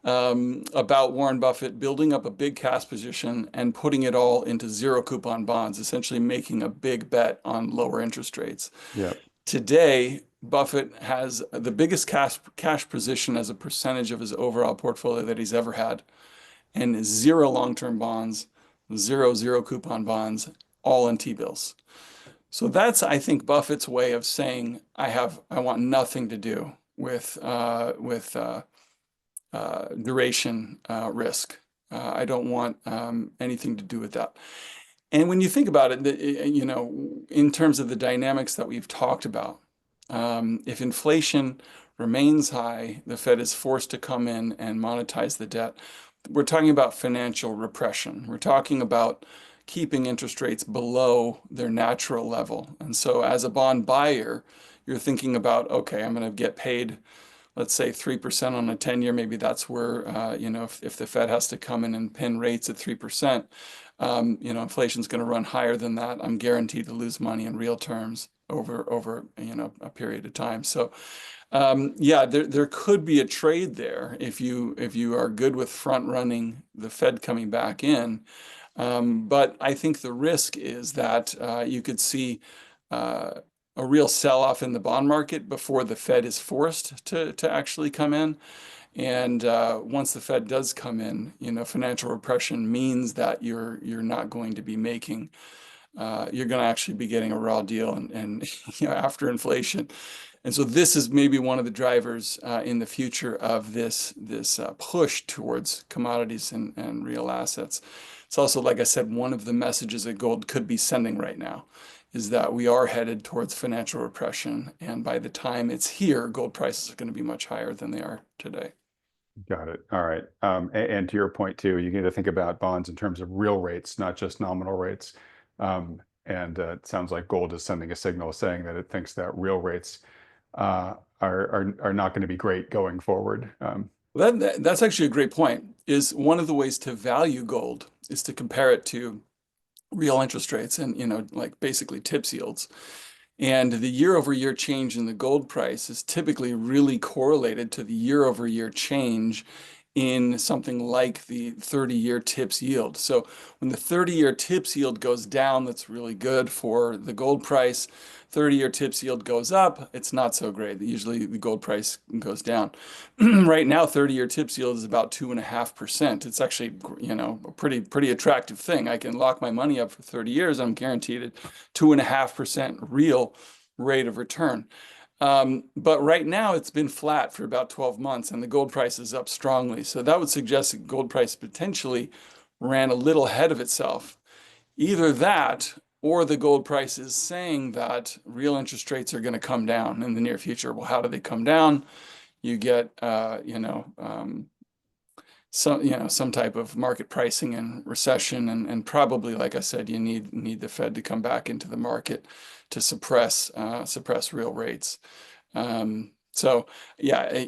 about Warren Buffett building up a big cash position and putting it all into zero coupon bonds, essentially making a big bet on lower interest rates. Yeah. Today, Buffett has the biggest cash position as a percentage of his overall portfolio that he's ever had, and zero long-term bonds, zero coupon bonds, all in T-bills. So that's, I think, Buffett's way of saying, I want nothing to do with duration risk. I don't want anything to do with that. And when you think about it, in terms of the dynamics that we've talked about, if inflation remains high, the Fed is forced to come in and monetize the debt. We're talking about financial repression. We're talking about keeping interest rates below their natural level. And so as a bond buyer, you're thinking about, okay, I'm going to get paid, let's say 3% on a 10-year. Maybe that's where, if the Fed has to come in and pin rates at 3%, inflation's going to run higher than that. I'm guaranteed to lose money in real terms over a period of time. So yeah, there could be a trade there if you are good with front running the Fed coming back in. But I think the risk is that you could see a real sell-off in the bond market before the Fed is forced to actually come in. And once the Fed does come in, financial repression means that you're not going to be making you're going to actually be getting a raw deal and after inflation. And so this is maybe one of the drivers in the future of this push towards commodities and real assets. It's also, like I said, one of the messages that gold could be sending right now is that we are headed towards financial repression. And by the time it's here, gold prices are going to be much higher than they are today. Got it. All right. And to your point too, you need to think about bonds in terms of real rates, not just nominal rates. And it sounds like gold is sending a signal saying that it thinks that real rates are not going to be great going forward. That's actually a great point. Is one of the ways to value gold is to compare it to real interest rates and, like basically TIPS yields. And the year-over-year change in the gold price is typically really correlated to the year-over-year change in something like the 30-year TIPS yield. So when the 30-year TIPS yield goes down, that's really good for the gold price. 30-year TIPS yield goes up, it's not so great. Usually the gold price goes down. Right now, 30-year TIPS yield is about 2.5%. It's actually, a pretty attractive thing. I can lock my money up for 30 years. I'm guaranteed a 2.5% real rate of return. But right now it's been flat for about 12 months and the gold price is up strongly. So that would suggest that gold price potentially ran a little ahead of itself. Either that or the gold price is saying that real interest rates are going to come down in the near future. Well, how do they come down? You get, some type of market pricing and recession, and probably, like I said, you need the Fed to come back into the market to suppress real rates. So yeah,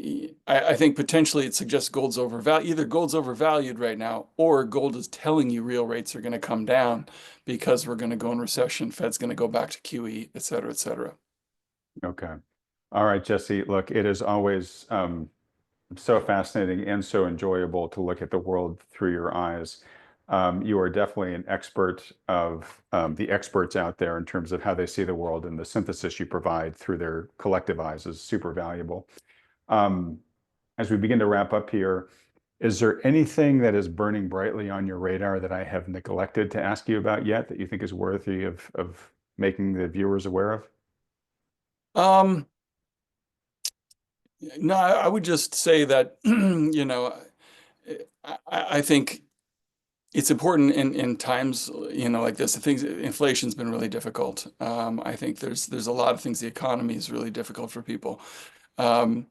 I think potentially it suggests gold's overvalued. Either gold's overvalued right now, or gold is telling you real rates are going to come down because we're going to go in recession. Fed's going to go back to QE, et cetera, et cetera. Okay. All right, Jesse. Look, it is always so fascinating and so enjoyable to look at the world through your eyes. You are definitely an expert of the experts out there in terms of how they see the world, and the synthesis you provide through their collective eyes is super valuable. As we begin to wrap up here, is there anything that is burning brightly on your radar that I have neglected to ask you about yet that you think is worthy of making the viewers aware of? Um, no, I would just say that, I think it's important in times, like this. Inflation's been really difficult. I think there's a lot of things. The economy is really difficult for people. Um,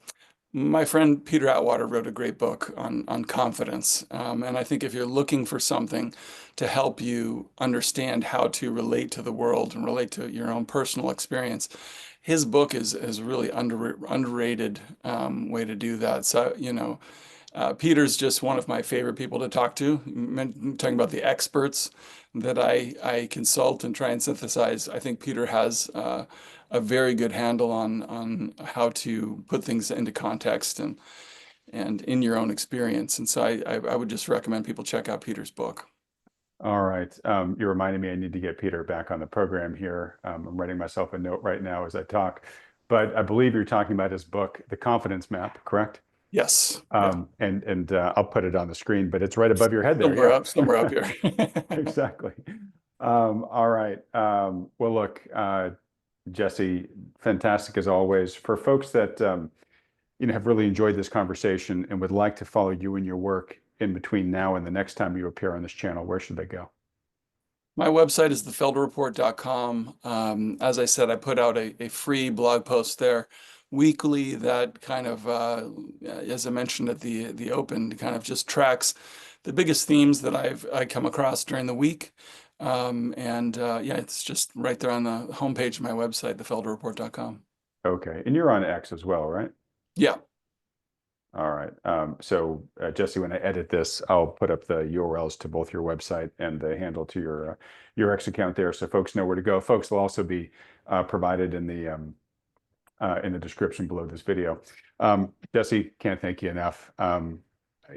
my friend Peter Atwater wrote a great book on confidence, and I think if you're looking for something to help you understand how to relate to the world and relate to your own personal experience, his book is really underrated way to do that. So, Peter's just one of my favorite people to talk to. Talking about the experts that I consult and try and synthesize, I think Peter has a very good handle on how to put things into context and in your own experience. And so I would just recommend people check out Peter's book. All right. You reminded me I need to get Peter back on the program here. I'm writing myself a note right now as I talk, but I believe you're talking about his book, The Confidence Map, correct? Yes. Yeah. And I'll put it on the screen, but it's right above your head there. Somewhere up here. Exactly. All right. Well, look, Jesse, fantastic as always. For folks that have really enjoyed this conversation and would like to follow you and your work in between now and the next time you appear on this channel, where should they go? My website is thefelderreport.com. As I said, I put out a free blog post there weekly that kind of, as I mentioned at the open, kind of just tracks the biggest themes that I come across during the week. Yeah, it's just right there on the homepage of my website, thefelderreport.com. Okay. And you're on X as well, right? Yeah. All right. Jesse, when I edit this, I'll put up the URLs to both your website and the handle to your X account there, so folks know where to go. Folks will also be provided in the description below this video. Jesse, can't thank you enough.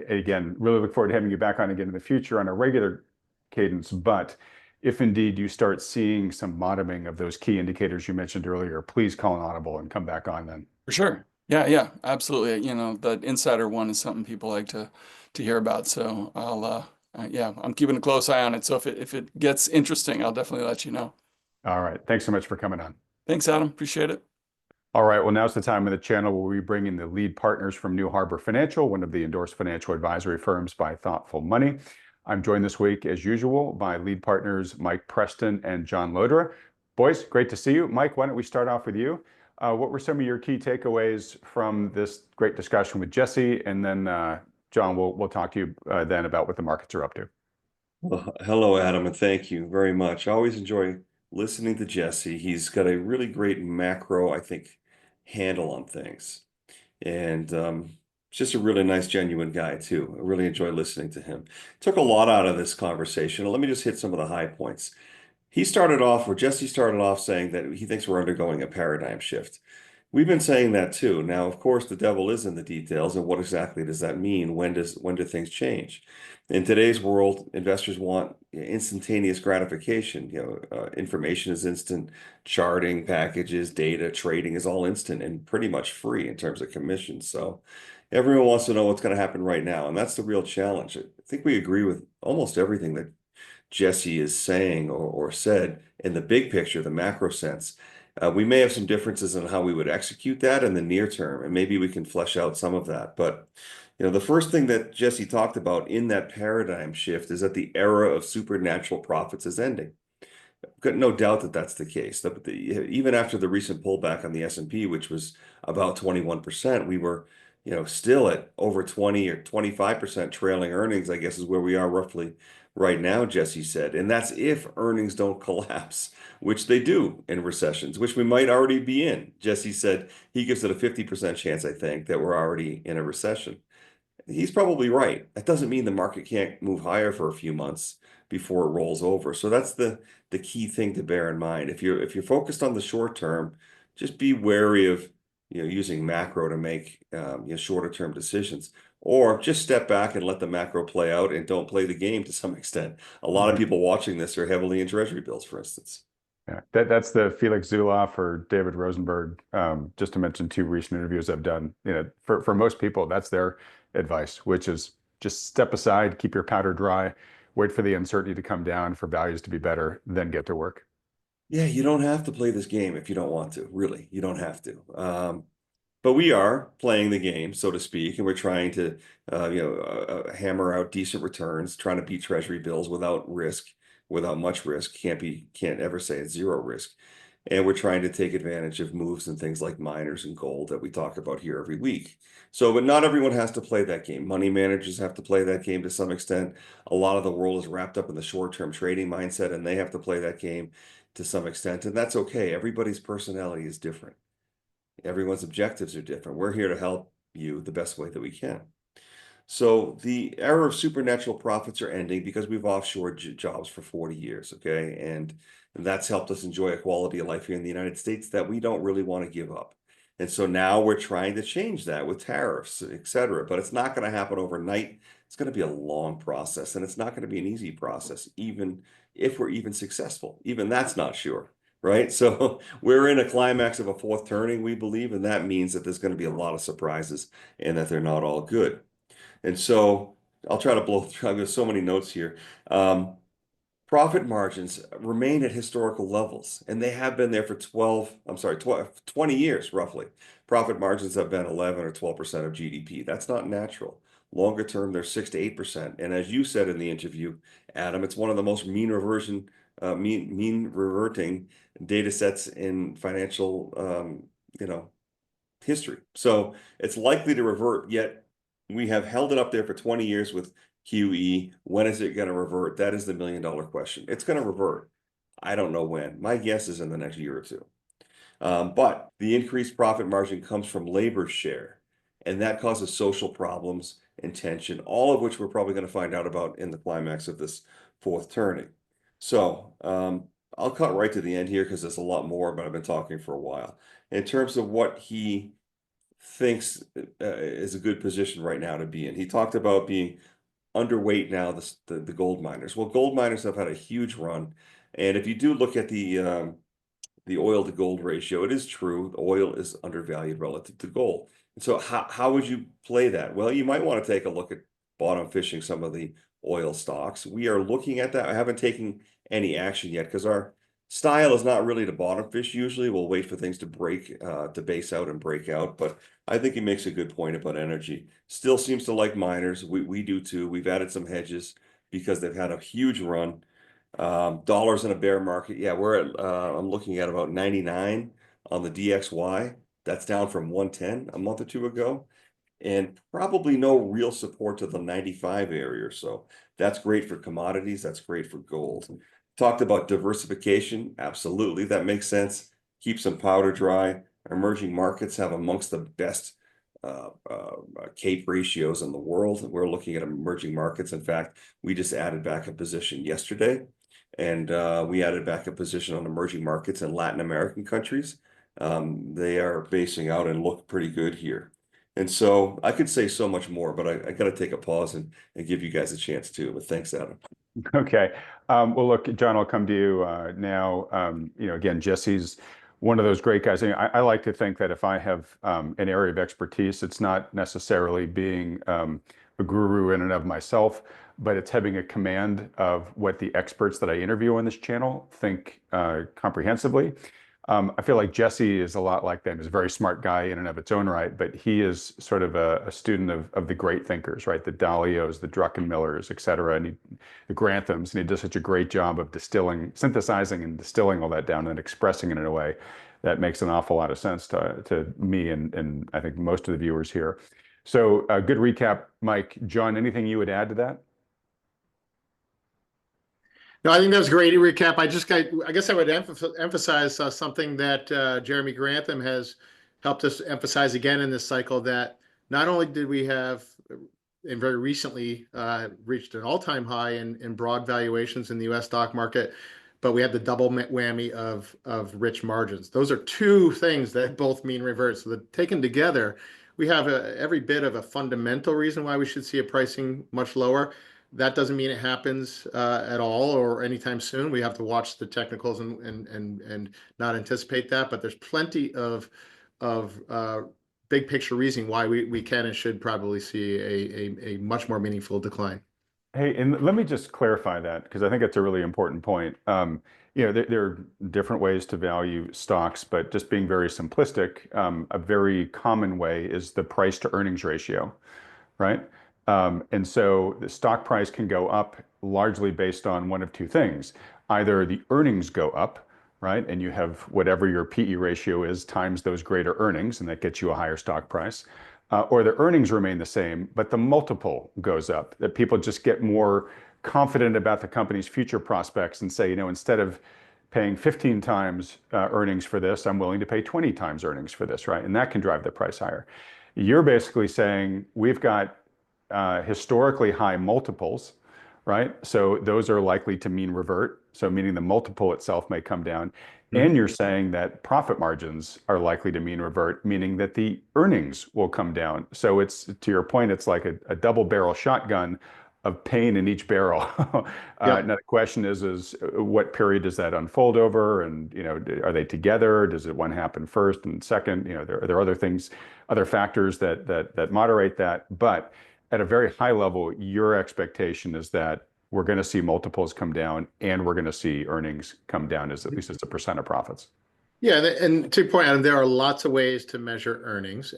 Again, really look forward to having you back on again in the future on a regular cadence. But if indeed you start seeing some bottoming of those key indicators you mentioned earlier, please call an audible and come back on then. For sure. Yeah, absolutely. The insider one is something people like to hear about. So yeah, I'm keeping a close eye on it. So if it gets interesting, I'll definitely let you know. All right. Thanks so much for coming on. Thanks, Adam. Appreciate it. All right, well, now's the time of the channel where we bring in the lead partners from New Harbor Financial, one of the endorsed financial advisory firms by Thoughtful Money. I'm joined this week, as usual, by lead partners Mike Preston and John Loderer. Boys, great to see you. Mike, why don't we start off with you? What were some of your key takeaways from this great discussion with Jesse? And then, John, we'll talk to you then about what the markets are up to. Well, hello, Adam, and thank you very much. I always enjoy listening to Jesse. He's got a really great macro, I think, handle on things. And just a really nice, genuine guy, too. I really enjoy listening to him. Took a lot out of this conversation. Let me just hit some of the high points. Jesse started off saying that he thinks we're undergoing a paradigm shift. We've been saying that too. Now, of course, the devil is in the details, and what exactly does that mean? When do things change? In today's world, investors want instantaneous gratification. Information is instant, charting, packages, data, trading is all instant and pretty much free in terms of commissions. So everyone wants to know what's going to happen right now, and that's the real challenge. I think we agree with almost everything that Jesse is saying or said in the big picture, the macro sense. We may have some differences in how we would execute that in the near term, and maybe we can flesh out some of that. But the first thing that Jesse talked about in that paradigm shift is that the era of supernatural profits is ending. I've got no doubt that that's the case. Even after the recent pullback on the S&P, which was about 21%, we were still at over 20 or 25% trailing earnings, I guess is where we are roughly right now, Jesse said. And that's if earnings don't collapse, which they do in recessions, which we might already be in. Jesse said he gives it a 50% chance, I think, that we're already in a recession. He's probably right. That doesn't mean the market can't move higher for a few months before it rolls over. So that's the key thing to bear in mind. If you're focused on the short term, just be wary of using macro to make shorter term decisions, or just step back and let the macro play out and don't play the game to some extent. A lot of people watching this are heavily in treasury bills, for instance. Yeah, that's the Felix Zulauf or David Rosenberg, just to mention two recent interviews I've done. For most people, that's their advice, which is just step aside, keep your powder dry, wait for the uncertainty to come down, for values to be better, then get to work. Yeah, you don't have to play this game if you don't want to. Really, you don't have to. But we are playing the game, so to speak, and we're trying to, hammer out decent returns, trying to beat treasury bills without risk, without much risk. Can't ever say it's zero risk. And we're trying to take advantage of moves and things like miners and gold that we talk about here every week. So, but not everyone has to play that game. Money managers have to play that game to some extent. A lot of the world is wrapped up in the short-term trading mindset, and they have to play that game to some extent. And that's okay. Everybody's personality is different. Everyone's objectives are different. We're here to help you the best way that we can. So the era of supernatural profits are ending because we've offshored jobs for 40 years, okay? And that's helped us enjoy a quality of life here in the United States that we don't really want to give up. And so now we're trying to change that with tariffs, et cetera. But it's not going to happen overnight. It's going to be a long process, and it's not going to be an easy process, even if we're even successful. Even that's not sure. Right. So we're in a climax of a fourth turning, we believe, and that means that there's going to be a lot of surprises and that they're not all good. And so I'll try to blow through. I've got so many notes here. Profit margins remain at historical levels, and they have been there for 20 years, roughly. Profit margins have been 11 or 12% of GDP. That's not natural. Longer term, they're 6 to 8%. And as you said in the interview, Adam, it's one of the most mean reverting data sets in financial, history. So it's likely to revert, yet we have held it up there for 20 years with QE. When is it going to revert? That is the million-dollar question. It's going to revert. I don't know when. My guess is in the next year or two. But the increased profit margin comes from labor share, and that causes social problems and tension, all of which we're probably going to find out about in the climax of this fourth turning. So I'll cut right to the end here because there's a lot more, but I've been talking for a while. In terms of what he thinks is a good position right now to be in, he talked about being underweight now the gold miners. Well, gold miners have had a huge run, and if you do look at the oil to gold ratio, it is true oil is undervalued relative to gold. And so how would you play that? Well, you might want to take a look at bottom fishing some of the oil stocks. We are looking at that. I haven't taken any action yet because our style is not really to bottom fish. Usually we'll wait for things to break, to base out and break out. But I think he makes a good point about energy. Still seems to like miners. We do too. We've added some hedges because they've had a huge run. Dollars in a bear market. Yeah, we're at, I'm looking at about 99 on the DXY. That's down from 110 a month or two ago. And probably no real support to the 95 area or so. That's great for commodities. That's great for gold. Talked about diversification. Absolutely. That makes sense. Keep some powder dry. Emerging markets have amongst the best CAPE ratios in the world. We're looking at emerging markets. In fact, we just added back a position yesterday, and we added back a position on emerging markets in Latin American countries. They are basing out and look pretty good here. And so I could say so much more, but I got to take a pause and give you guys a chance too. But thanks, Adam. Okay. Well, look, John, I'll come to you now. Again, Jesse's one of those great guys. I like to think that if I have an area of expertise, it's not necessarily being a guru in and of myself, but it's having a command of what the experts that I interview on this channel think comprehensively. I feel like Jesse is a lot like them. He's a very smart guy in and of its own right, but he is sort of a student of the great thinkers, right? The Dalios, the Druckenmillers, et cetera, and the Granthams, and he does such a great job of synthesizing and distilling all that down and then expressing it in a way that makes an awful lot of sense to me and I think most of the viewers here. So a good recap, Mike. John, anything you would add to that? No, I think that was a great recap. I guess I would emphasize something that Jeremy Grantham has helped us emphasize again in this cycle, that not only did we have, and very recently reached an all-time high in broad valuations in the U.S. stock market, but we had the double whammy of rich margins. Those are two things that both mean revert. So taken together, we have every bit of a fundamental reason why we should see a pricing much lower. That doesn't mean it happens at all or anytime soon. We have to watch the technicals and not anticipate that. But there's plenty of big picture reason why we can and should probably see a much more meaningful decline. Hey, and let me just clarify that because I think it's a really important point. There are different ways to value stocks, but just being very simplistic, a very common way is the price to earnings ratio, right? And so the stock price can go up largely based on one of two things. Either the earnings go up, right? And you have whatever your PE ratio is times those greater earnings, and that gets you a higher stock price. Or the earnings remain the same, but the multiple goes up, that people just get more confident about the company's future prospects and say, instead of paying 15 times earnings for this, I'm willing to pay 20 times earnings for this, right? And that can drive the price higher. You're basically saying we've got historically high multiples, right? So those are likely to mean revert. So meaning the multiple itself may come down. And you're saying that profit margins are likely to mean revert, meaning that the earnings will come down. So it's, to your point, it's like a double barrel shotgun of pain in each barrel. Now the question is what period does that unfold over? And, are they together? Does it one happen first and second? There are other things, other factors that moderate that. But at a very high level, your expectation is that we're going to see multiples come down and we're going to see earnings come down at least as a percent of profits. Yeah, and to your point, Adam, there are lots of ways to measure earnings,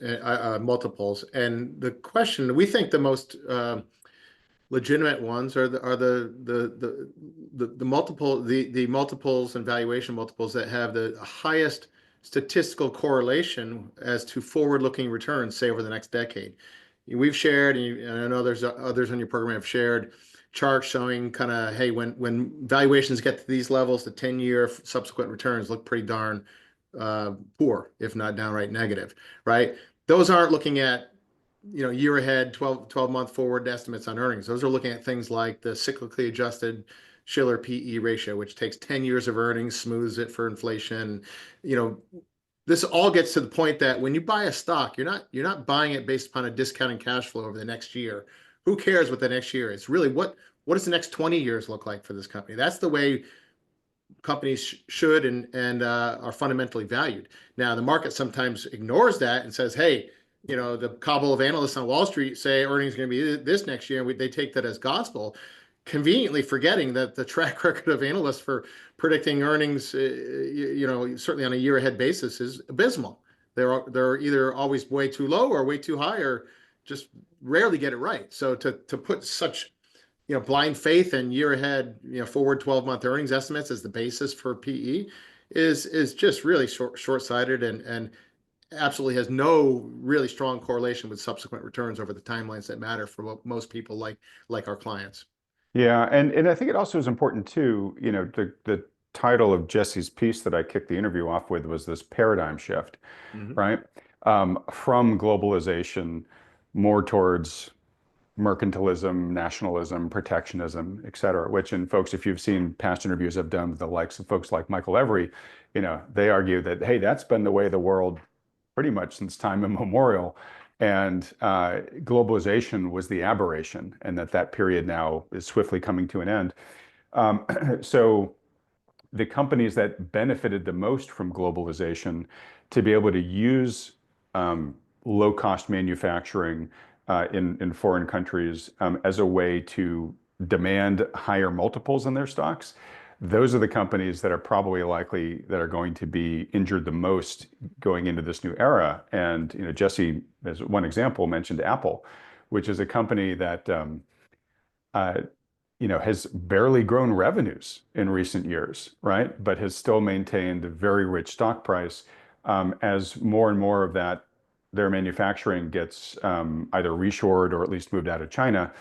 multiples. And the question, we think the most legitimate ones are the multiples and valuation multiples that have the highest statistical correlation as to forward-looking returns, say over the next decade. We've shared, and I know there's others on your program have shared charts showing kind of, hey, when valuations get to these levels, the 10-year subsequent returns look pretty darn poor, if not downright negative, right? Those aren't looking at, year ahead, 12-month forward estimates on earnings. Those are looking at things like the cyclically adjusted Shiller PE ratio, which takes 10 years of earnings, smooths it for inflation. This all gets to the point that when you buy a stock, you're not buying it based upon a discounted cash flow over the next year. Who cares what the next year is? Really, what does the next 20 years look like for this company? That's the way companies should and are fundamentally valued. Now, the market sometimes ignores that and says, hey, the cabal of analysts on Wall Street say earnings are going to be this next year, and they take that as gospel, conveniently forgetting that the track record of analysts for predicting earnings, certainly on a year ahead basis, is abysmal. They're either always way too low or way too high, or just rarely get it right. So to put such blind faith and year ahead, forward 12-month earnings estimates as the basis for PE is just really short-sighted and absolutely has no really strong correlation with subsequent returns over the timelines that matter for most people like our clients. Yeah, and I think it also is important too, the title of Jesse's piece that I kicked the interview off with was this paradigm shift, right? From globalization more towards mercantilism, nationalism, protectionism, et cetera, which, and folks, if you've seen past interviews I've done with the likes of folks like Michael Every, they argue that, hey, that's been the way of the world pretty much since time immemorial. And globalization was the aberration, and that period now is swiftly coming to an end. So the companies that benefited the most from globalization to be able to use low-cost manufacturing in foreign countries as a way to demand higher multiples in their stocks, those are the companies that are probably likely that are going to be injured the most going into this new era. And Jesse, as one example, mentioned Apple, which is a company that has barely grown revenues in recent years, right? But has still maintained a very rich stock price as more and more of their manufacturing gets either reshored or at least moved out of China.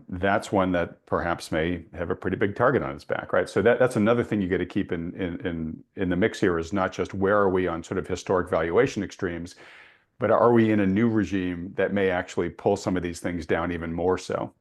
That's one that perhaps may have a pretty big target on its back, right? So that's another thing you got to keep in the mix here, is not just where are we on sort of historic valuation extremes, but are we in a new regime that may actually pull some of these things down even more so?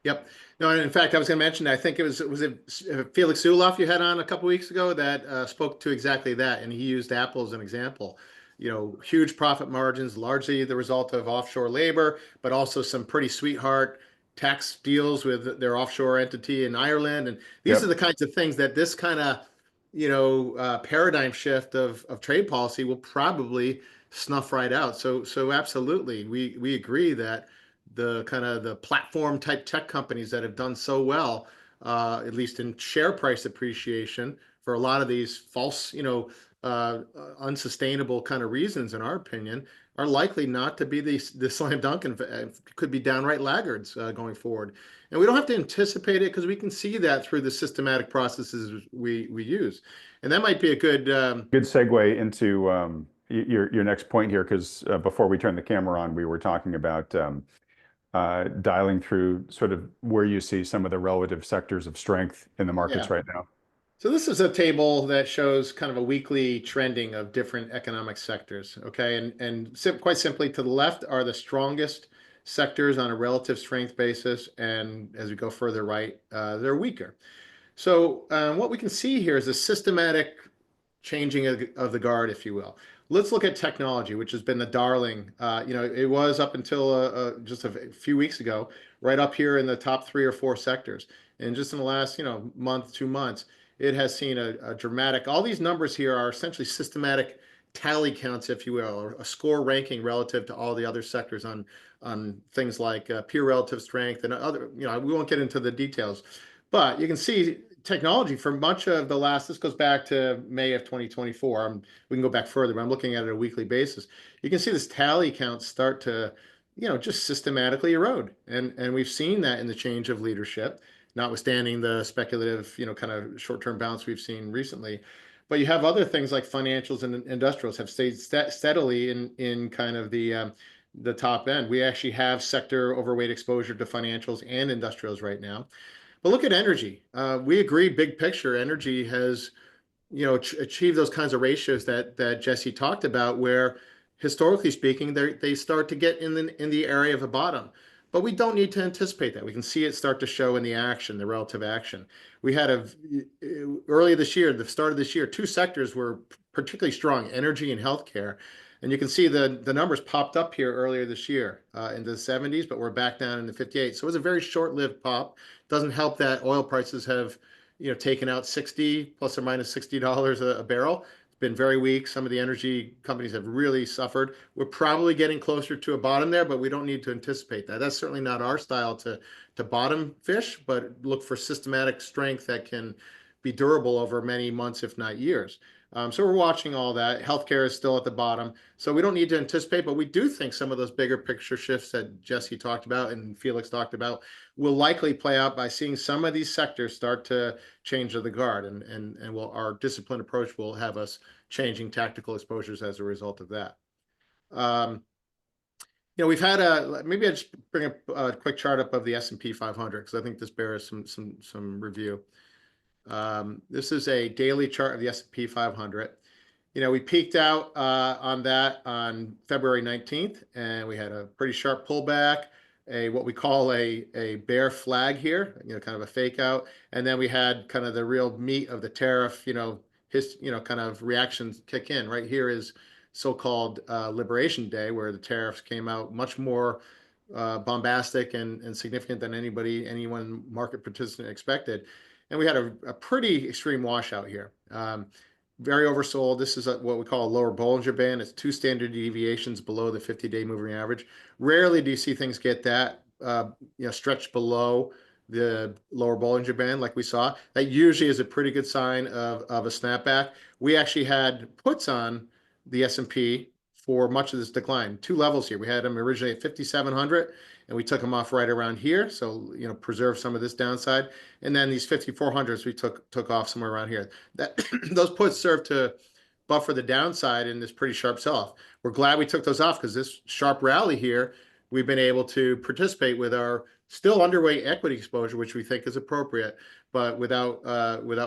Yep. No, and in fact, I was going to mention, I think it was Felix Zulauf you had on a couple of weeks ago that spoke to exactly that, and he used Apple as an example. Huge profit margins, largely the result of offshore labor, but also some pretty sweetheart tax deals with their offshore entity in Ireland. And these are the kinds of things that this kind of, paradigm shift of trade policy will probably snuff right out. So absolutely, we agree that the kind of the platform type tech companies that have done so well, at least in share price appreciation for a lot of these false, unsustainable kind of reasons, in our opinion, are likely not to be the slam dunk and could be downright laggards going forward. And we don't have to anticipate it because we can see that through the systematic processes we use. And that might be a good segue into your next point here, because before we turn the camera on, we were talking about dialing through sort of where you see some of the relative sectors of strength in the markets right now. So this is a table that shows kind of a weekly trending of different economic sectors, okay? And quite simply, to the left are the strongest sectors on a relative strength basis, and as we go further right, they're weaker. So what we can see here is a systematic changing of the guard, if you will. Let's look at technology, which has been the darling. It was up until just a few weeks ago, right up here in the top 3 or 4 sectors. And just in the last, month, 2 months, it has seen a dramatic, all these numbers here are essentially systematic tally counts, if you will, or a score ranking relative to all the other sectors on things like peer relative strength and other, we won't get into the details, but you can see technology for much of the last, this goes back to May of 2024. We can go back further, but I'm looking at it on a weekly basis. You can see this tally count start to, just systematically erode. And we've seen that in the change of leadership, notwithstanding the speculative, kind of short-term bounce we've seen recently. But you have other things like financials and industrials have stayed steadily in kind of the top end. We actually have sector overweight exposure to financials and industrials right now. But look at energy. We agree, big picture, energy has, achieved those kinds of ratios that Jesse talked about, where historically speaking, they start to get in the area of a bottom. But we don't need to anticipate that. We can see it start to show in the action, the relative action. We had earlier this year, the start of this year, 2 sectors were particularly strong, energy and healthcare. And you can see the numbers popped up here earlier this year in the 70s, but we're back down in the 58. So it was a very short-lived pop. Doesn't help that oil prices have taken out 60 plus or minus $60 a barrel It's been very weak. Some of the energy companies have really suffered. We're probably getting closer to a bottom there, but we don't need to anticipate that. That's certainly not our style to bottom fish, but look for systematic strength that can be durable over many months, if not years. So we're watching all that. Healthcare is still at the bottom. So we don't need to anticipate, but we do think some of those bigger picture shifts that Jesse talked about and Felix talked about will likely play out by seeing some of these sectors start to change the guard. And our disciplined approach will have us changing tactical exposures as a result of that. We've had maybe I just bring up a quick chart up of the S&P 500 because I think this bears some review. This is a daily chart of the S&P 500. We peaked out on that on February 19th, and we had a pretty sharp pullback, what we call a bear flag here, kind of a fake out. And then we had kind of the real meat of the tariff, kind of reactions kick in. Right here is so-called Liberation Day, where the tariffs came out much more bombastic and significant than anyone market participant expected. And we had a pretty extreme washout here. Very oversold. This is what we call a lower Bollinger Band. It's 2 standard deviations below the 50-day moving average. Rarely do you see things get that stretched below the lower Bollinger Band like we saw. That usually is a pretty good sign of a snapback. We actually had puts on the S&P for much of this decline. 2 levels here. We had them originally at 5,700, and we took them off right around here. So, preserve some of this downside. And then these 5,400s, we took off somewhere around here. Those puts serve to buffer the downside in this pretty sharp sell-off. We're glad we took those off because this sharp rally here, we've been able to participate with our still underweight equity exposure, which we think is appropriate, but without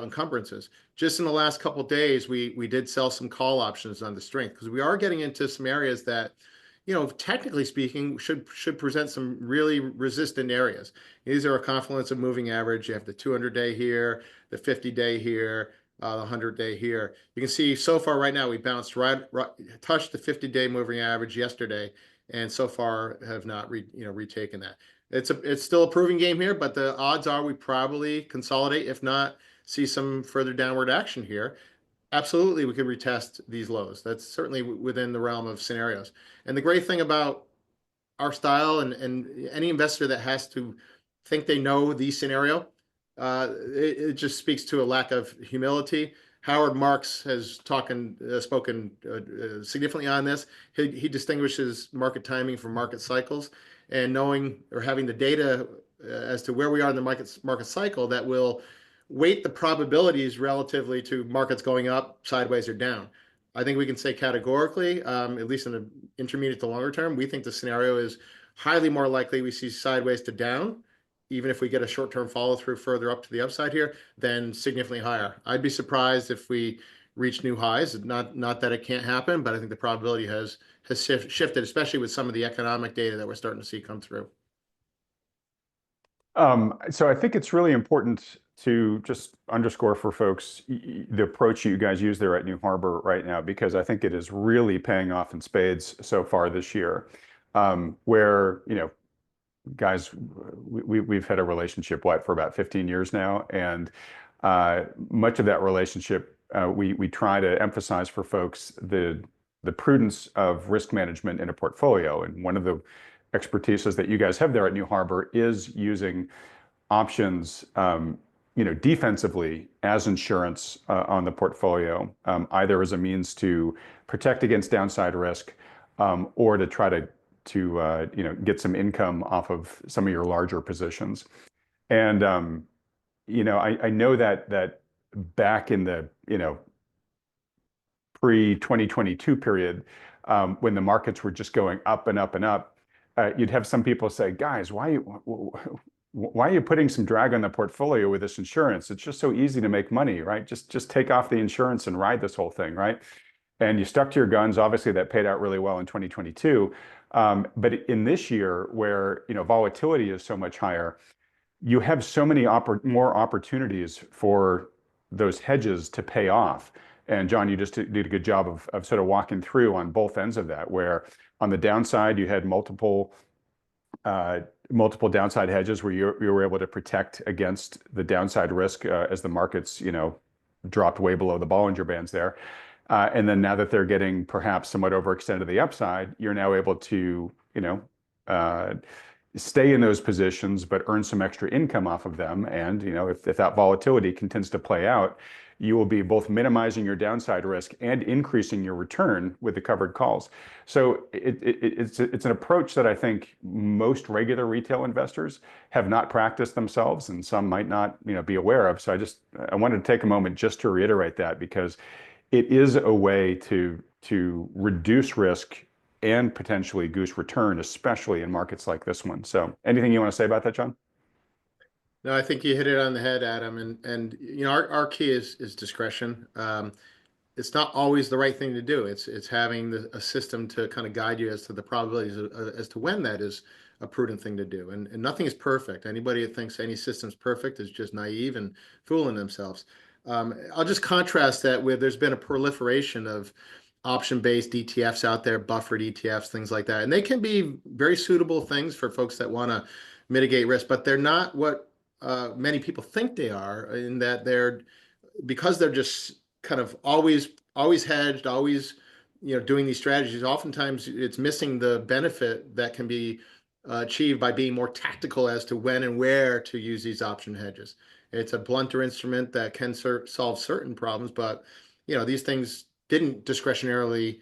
encumbrances. Just in the last couple of days, we did sell some call options on the strength because we are getting into some areas that, technically speaking, should present some really resistant areas. These are a confluence of moving average. You have the 200-day here, the 50-day here, the 100-day here. You can see so far right now we bounced right touched the 50-day moving average yesterday, and so far have not retaken that. It's still a proving game here, but the odds are we probably consolidate, if not see some further downward action here. Absolutely, we could retest these lows. That's certainly within the realm of scenarios. And the great thing about our style and any investor that has to think they know the scenario, it just speaks to a lack of humility. Howard Marks has spoken significantly on this. He distinguishes market timing from market cycles, and knowing or having the data as to where we are in the market cycle that will weight the probabilities relatively to markets going up, sideways, or down. I think we can say categorically, at least in the intermediate to longer term, we think the scenario is highly more likely we see sideways to down, even if we get a short-term follow-through further up to the upside here, than significantly higher. I'd be surprised if we reach new highs. Not that it can't happen, but I think the probability has shifted, especially with some of the economic data that we're starting to see come through. So I think it's really important to just underscore for folks the approach you guys use there at New Harbor right now, because I think it is really paying off in spades so far this year, where, guys, we've had a relationship, for about 15 years now. And much of that relationship, we try to emphasize for folks the prudence of risk management in a portfolio. And one of the expertises that you guys have there at New Harbor is using options, defensively as insurance on the portfolio, either as a means to protect against downside risk, or to try to get some income off of some of your larger positions. And I know that back in the pre-2022 period, when the markets were just going up and up and up, you'd have some people say, guys, why are you putting some drag on the portfolio with this insurance? It's just so easy to make money, right? Just take off the insurance and ride this whole thing, right? And you stuck to your guns. Obviously, that paid out really well in 2022. But in this year, where volatility is so much higher, you have so many more opportunities for those hedges to pay off. And John, you just did a good job of sort of walking through on both ends of that, where on the downside, you had multiple downside hedges where you were able to protect against the downside risk as the markets, dropped way below the Bollinger Bands there. And then now that they're getting perhaps somewhat overextended to the upside, you're now able to, stay in those positions, but earn some extra income off of them. And, if that volatility continues to play out, you will be both minimizing your downside risk and increasing your return with the covered calls. So it's an approach that I think most regular retail investors have not practiced themselves, and some might not, be aware of. So I wanted to take a moment just to reiterate that, because it is a way to reduce risk and potentially goose return, especially in markets like this one. So anything you want to say about that, John? No, I think you hit it on the head, Adam. And our key is discretion. It's not always the right thing to do. It's having a system to kind of guide you as to the probabilities as to when that is a prudent thing to do. And nothing is perfect. Anybody that thinks any system's perfect is just naive and fooling themselves. I'll just contrast that with there's been a proliferation of option-based ETFs out there, buffered ETFs, things like that. And they can be very suitable things for folks that want to mitigate risk, but they're not what many people think they are, in that because they're just kind of always hedged, always doing these strategies. Oftentimes it's missing the benefit that can be achieved by being more tactical as to when and where to use these option hedges. It's a blunter instrument that can solve certain problems, but these things didn't discretionarily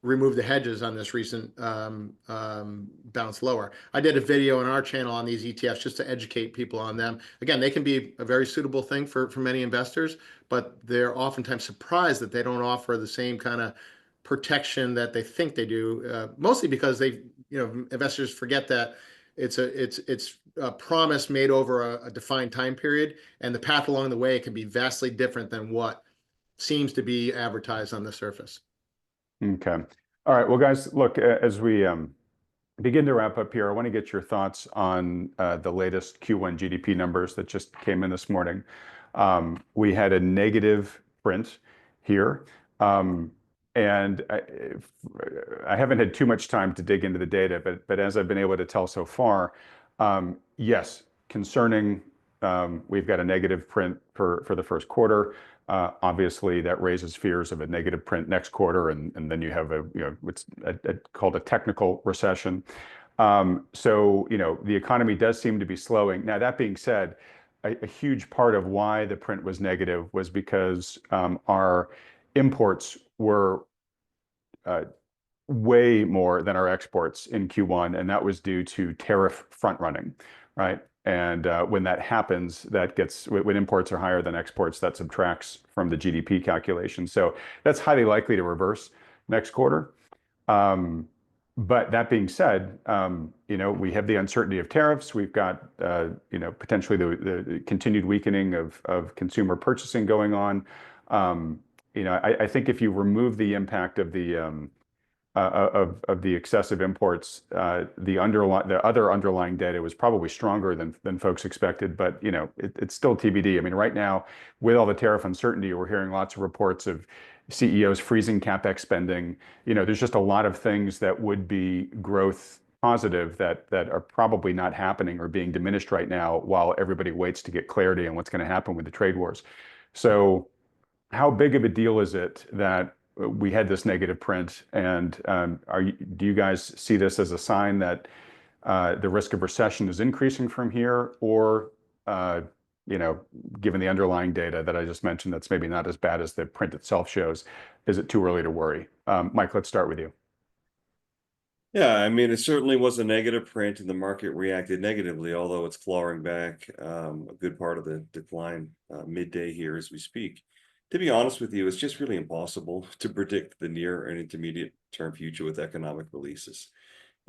remove the hedges on this recent bounce lower. I did a video on our channel on these ETFs just to educate people on them. Again, they can be a very suitable thing for many investors, but they're oftentimes surprised that they don't offer the same kind of protection that they think they do, mostly because investors forget that it's a promise made over a defined time period, and the path along the way can be vastly different than what seems to be advertised on the surface. Okay. All right. Well, guys, look, as we begin to wrap up here, I want to get your thoughts on the latest Q1 GDP numbers that just came in this morning. We had a negative print here. And I haven't had too much time to dig into the data, but as I've been able to tell so far, yes, concerning. We've got a negative print for the first quarter. Obviously, that raises fears of a negative print next quarter, and then you have what's called a technical recession. So the economy does seem to be slowing. Now, that being said, a huge part of why the print was negative was because our imports were way more than our exports in Q1, and that was due to tariff front running, right? And when that happens, when imports are higher than exports, that subtracts from the GDP calculation. So that's highly likely to reverse next quarter. But that being said, we have the uncertainty of tariffs. We've got, potentially the continued weakening of consumer purchasing going on. I think if you remove the impact of the excessive imports, the other underlying data was probably stronger than folks expected, but it's still TBD. I mean, right now, with all the tariff uncertainty, we're hearing lots of reports of CEOs freezing CapEx spending. There's just a lot of things that would be growth positive that are probably not happening or being diminished right now, while everybody waits to get clarity on what's going to happen with the trade wars. So how big of a deal is it that we had this negative print, and do you guys see this as a sign that the risk of recession is increasing from here, or given the underlying data that I just mentioned, that's maybe not as bad as the print itself shows, is it too early to worry? Mike, let's start with you. Yeah, I mean, it certainly was a negative print, and the market reacted negatively, although it's clawing back a good part of the decline midday here as we speak. To be honest with you, it's just really impossible to predict the near and intermediate term future with economic releases.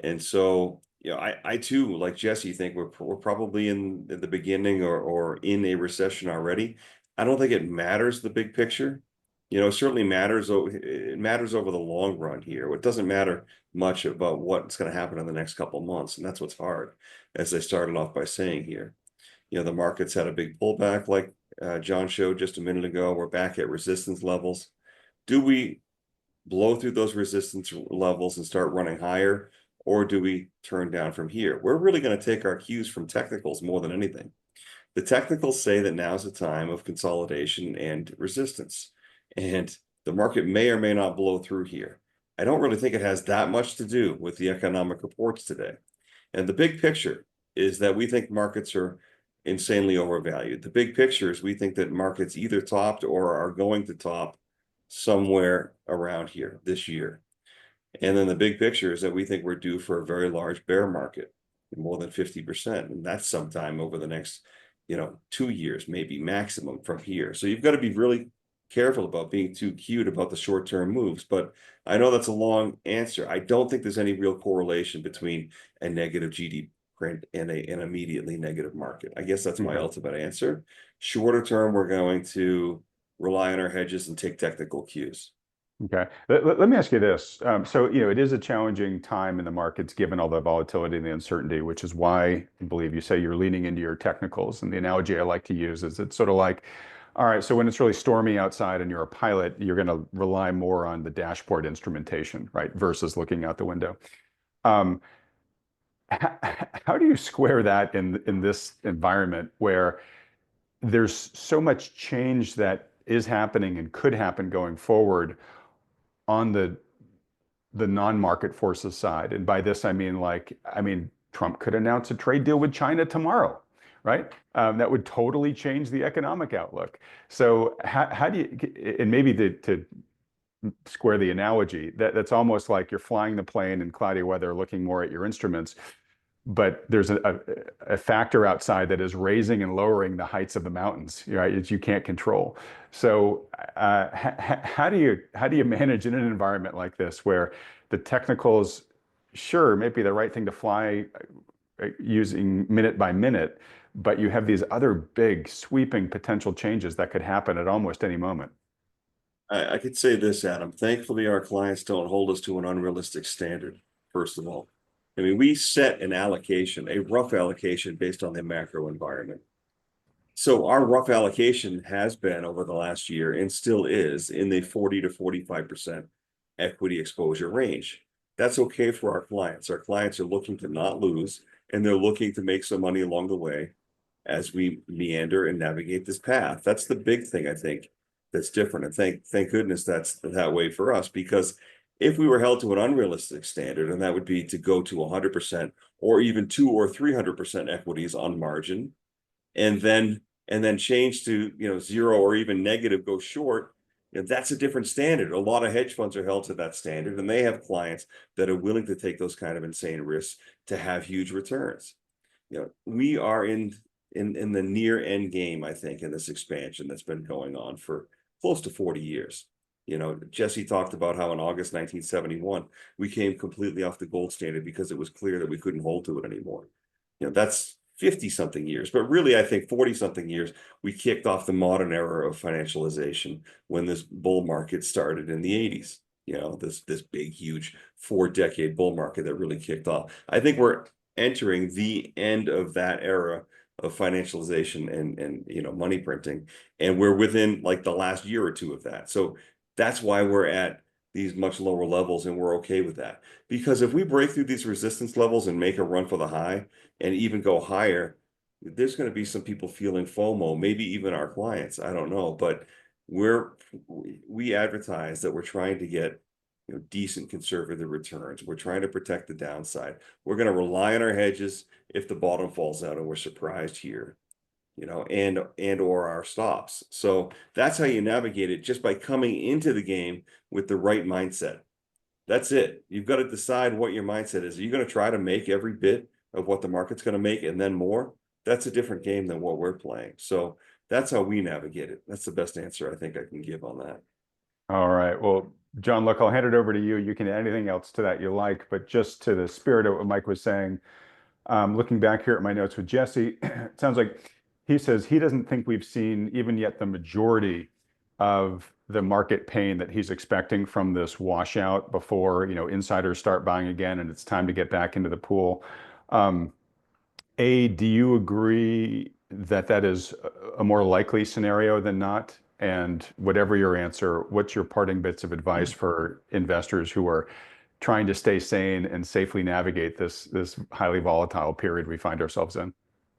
And so, I too, like Jesse, think we're probably in the beginning or in a recession already. I don't think it matters the big picture. It certainly matters. It matters over the long run here. It doesn't matter much about what's going to happen in the next couple of months, and that's what's hard. As I started off by saying here, the market's had a big pullback, like John showed just a minute ago. We're back at resistance levels. Do we blow through those resistance levels and start running higher, or do we turn down from here? We're really going to take our cues from technicals more than anything. The technicals say that now's the time of consolidation and resistance. And The market may or may not blow through here. I don't really think it has that much to do with the economic reports today. And the big picture is that we think markets are insanely overvalued. The big picture is we think that markets either topped or are going to top somewhere around here this year. And then the big picture is that we think we're due for a very large bear market, more than 50%. And that's sometime over the next, 2 years, maybe maximum from here. So you've got to be really careful about being too cute about the short-term moves. But I know that's a long answer. I don't think there's any real correlation between a negative GDP print and an immediately negative market. I guess that's my ultimate answer. Shorter term, we're going to rely on our hedges and take technical cues. Okay. Let me ask you this. So, it is a challenging time in the markets given all the volatility and the uncertainty, which is why I believe you say you're leaning into your technicals. And the analogy I like to use is it's sort of like, all right, so when it's really stormy outside and you're a pilot, you're going to rely more on the dashboard instrumentation, right, versus looking out the window. How do you square that in this environment where there's so much change that is happening and could happen going forward on the non-market forces side? And by this, I mean, Trump could announce a trade deal with China tomorrow, right? That would totally change the economic outlook. So how do you, and maybe to square the analogy, that's almost like you're flying the plane in cloudy weather, looking more at your instruments, but there's a factor outside that is raising and lowering the heights of the mountains, right? That you can't control. So how do you manage in an environment like this where the technicals, sure, may be the right thing to fly using minute by minute, but you have these other big sweeping potential changes that could happen at almost any moment? I could say this, Adam. Thankfully, our clients don't hold us to an unrealistic standard, first of all. I mean, we set an allocation, a rough allocation based on the macro environment. So our rough allocation has been over the last year and still is in the 40 to 45% equity exposure range. That's okay for our clients. Our clients are looking to not lose, and they're looking to make some money along the way as we meander and navigate this path. That's the big thing, I think, that's different. And thank goodness that's that way for us, because if we were held to an unrealistic standard, and that would be to go to 100% or even 200 or 300% equities on margin, and then change to 0 or even negative, go short, that's a different standard. A lot of hedge funds are held to that standard, and they have clients that are willing to take those kind of insane risks to have huge returns. We are in the near end game, I think, in this expansion that's been going on for close to 40 years. Jesse talked about how in August 1971, we came completely off the gold standard because it was clear that we couldn't hold to it anymore. That's 50 something years, but really, I think 40 something years, we kicked off the modern era of financialization when this bull market started in the 80s. This big, huge 4-decade bull market that really kicked off. I think we're entering the end of that era of financialization and money printing, and we're within like the last year or two of that. So that's why we're at these much lower levels, and we're okay with that. Because if we break through these resistance levels and make a run for the high and even go higher, there's going to be some people feeling FOMO, maybe even our clients. I don't know, but we advertise that we're trying to get decent conservative returns. We're trying to protect the downside. We're going to rely on our hedges if the bottom falls out and we're surprised here, and or our stops. So that's how you navigate it, just by coming into the game with the right mindset. That's it. You've got to decide what your mindset is. Are you going to try to make every bit of what the market's going to make and then more? That's a different game than what we're playing. So that's how we navigate it. That's the best answer I think I can give on that. All right. Well, John, look, I'll hand it over to you. You can add anything else to that you like, but just to the spirit of what Mike was saying, looking back here at my notes with Jesse, it sounds like he says he doesn't think we've seen even yet the majority of the market pain that he's expecting from this washout before, insiders start buying again and it's time to get back into the pool. Do you agree that that is a more likely scenario than not? And whatever your answer, what's your parting bits of advice for investors who are trying to stay sane and safely navigate this highly volatile period we find ourselves in?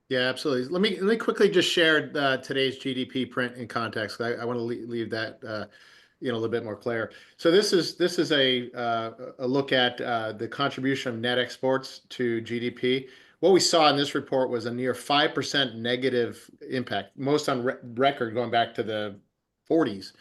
Yeah, absolutely. Let me quickly just share today's GDP print in context. I want to leave that a little bit more clear. So this is a look at the contribution of net exports to GDP. What we saw in this report was a near 5% negative impact, most on record going back to the 40s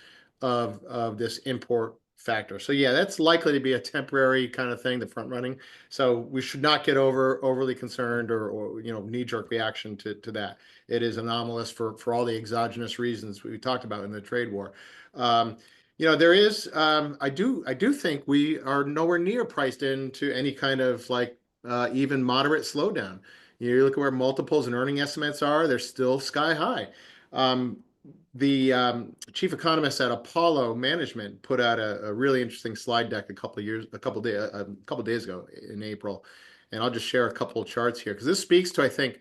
of this import factor. So yeah, that's likely to be a temporary kind of thing, the front running. So we should not get overly concerned or knee-jerk reaction to that. It is anomalous for all the exogenous reasons we talked about in the trade war. There is I do think we are nowhere near priced into any kind of like even moderate slowdown. You look at where multiples and earning estimates are; they're still sky high. The chief economist at Apollo Management put out a really interesting slide deck a couple days ago in April, and I'll just share a couple of charts here because this speaks to, I think,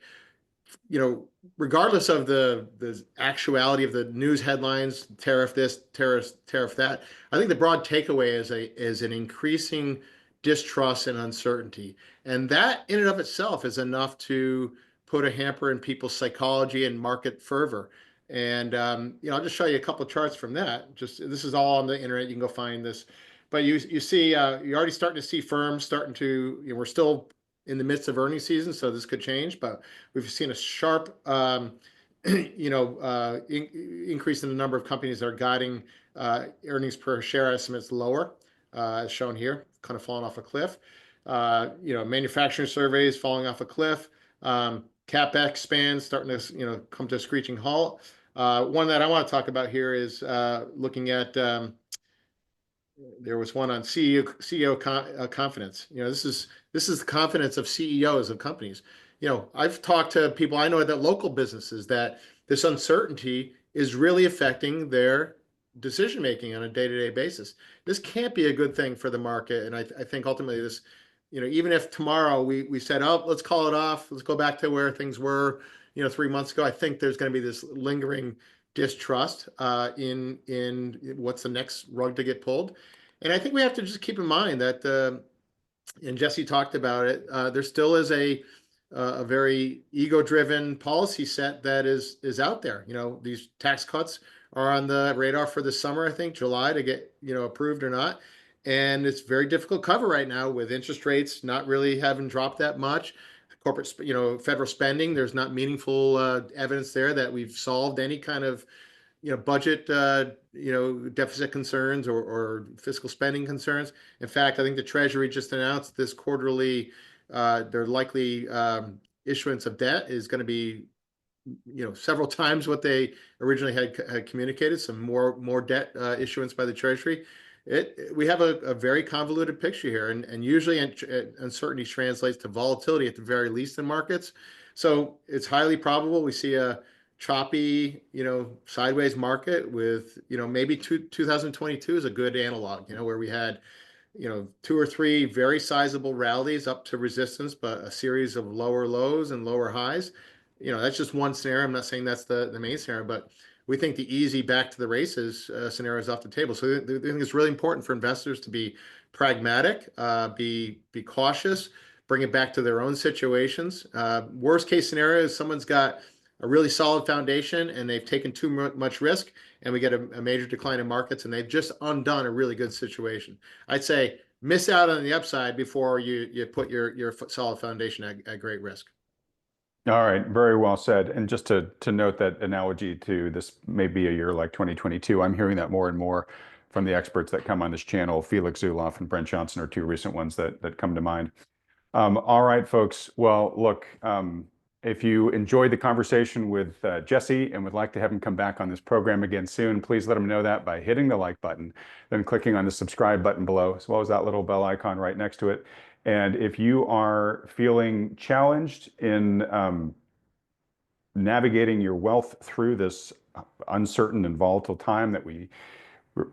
regardless of the actuality of the news headlines, tariff this, tariff that, I think the broad takeaway is an increasing distrust and uncertainty, and that in and of itself is enough to put a hamper in people's psychology and market fervor. And I'll just show you a couple of charts from that. This is all on the internet. You can go find this, but you see you're already starting to see firms starting to. We're still in the midst of earnings season, so this could change. But we've seen a sharp, increase in the number of companies that are guiding earnings per share estimates lower, as shown here, kind of falling off a cliff. Manufacturing surveys falling off a cliff. CapEx spans starting to come to a screeching halt. One that I want to talk about here is looking at. There was one on CEO confidence. This is the confidence of CEOs of companies. I've talked to people I know that local businesses that this uncertainty is really affecting their decision making on a day-to-day basis. This can't be a good thing for the market, and I think ultimately this, even if tomorrow we said, oh, let's call it off, let's go back to where things were, 3 months ago, I think there's going to be this lingering distrust in what's the next rug to get pulled. And I think we have to just keep in mind that, and Jesse talked about it, there still is a very ego-driven policy set that is out there. These tax cuts are on the radar for the summer, I think, July, to get approved or not. And it's very difficult cover right now with interest rates not really having dropped that much. Corporate, federal spending, there's not meaningful evidence there that we've solved any kind of, budget, deficit concerns or fiscal spending concerns. In fact, I think the Treasury just announced this quarterly, their likely issuance of debt is going to be, several times what they originally had communicated. Some more debt issuance by the Treasury. We have a very convoluted picture here, and usually uncertainty translates to volatility at the very least in markets. So it's highly probable we see a choppy, sideways market with, maybe 2022 is a good analog, where we had, 2 or 3 very sizable rallies up to resistance, but a series of lower lows and lower highs. That's just one scenario. I'm not saying that's the main scenario, but we think the easy back to the races scenario is off the table. So I think it's really important for investors to be pragmatic, be cautious, bring it back to their own situations. Worst case scenario is someone's got a really solid foundation and they've taken too much risk, and we get a major decline in markets, and they've just undone a really good situation. I'd say miss out on the upside before you put your solid foundation at great risk. All right, very well said. And just to note that analogy to this may be a year like 2022, I'm hearing that more and more from the experts that come on this channel. Felix Zulauf and Brent Johnson are 2 recent ones that come to mind. All right, folks. Well, look, if you enjoyed the conversation with Jesse and would like to have him come back on this program again soon, please let him know that by hitting the like button, then clicking on the subscribe button below, as well as that little bell icon right next to it. And if you are feeling challenged in navigating your wealth through this uncertain and volatile time that we're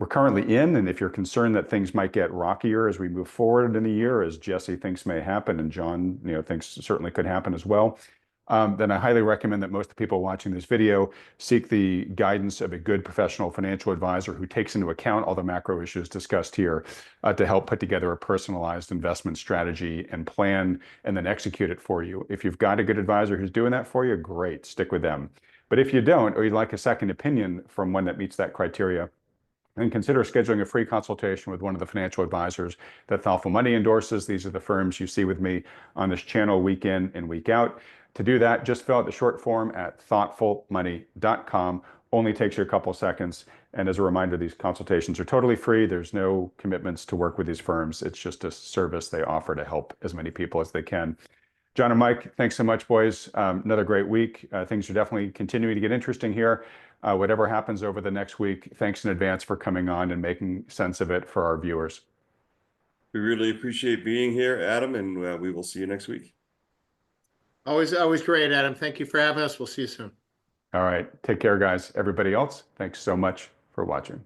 currently in, and if you're concerned that things might get rockier as we move forward in the year, as Jesse thinks may happen, and John, thinks certainly could happen as well, then I highly recommend that most of the people watching this video seek the guidance of a good professional financial advisor who takes into account all the macro issues discussed here to help put together a personalized investment strategy and plan, and then execute it for you. If you've got a good advisor who's doing that for you, great, stick with them. But if you don't, or you'd like a second opinion from one that meets that criteria, then consider scheduling a free consultation with one of the financial advisors that Thoughtful Money endorses. These are the firms you see with me on this channel week in and week out. To do that, just fill out the short form at thoughtfulmoney.com. Only takes you a couple seconds. And as a reminder, these consultations are totally free. There's no commitments to work with these firms. It's just a service they offer to help as many people as they can. John and Mike, thanks so much, boys. Another great week. Things are definitely continuing to get interesting here. Whatever happens over the next week, thanks in advance for coming on and making sense of it for our viewers. We really appreciate being here, Adam, and we will see you next week. Always great, Adam. Thank you for having us. We'll see you soon. All right. Take care, guys. Everybody else, thanks so much for watching.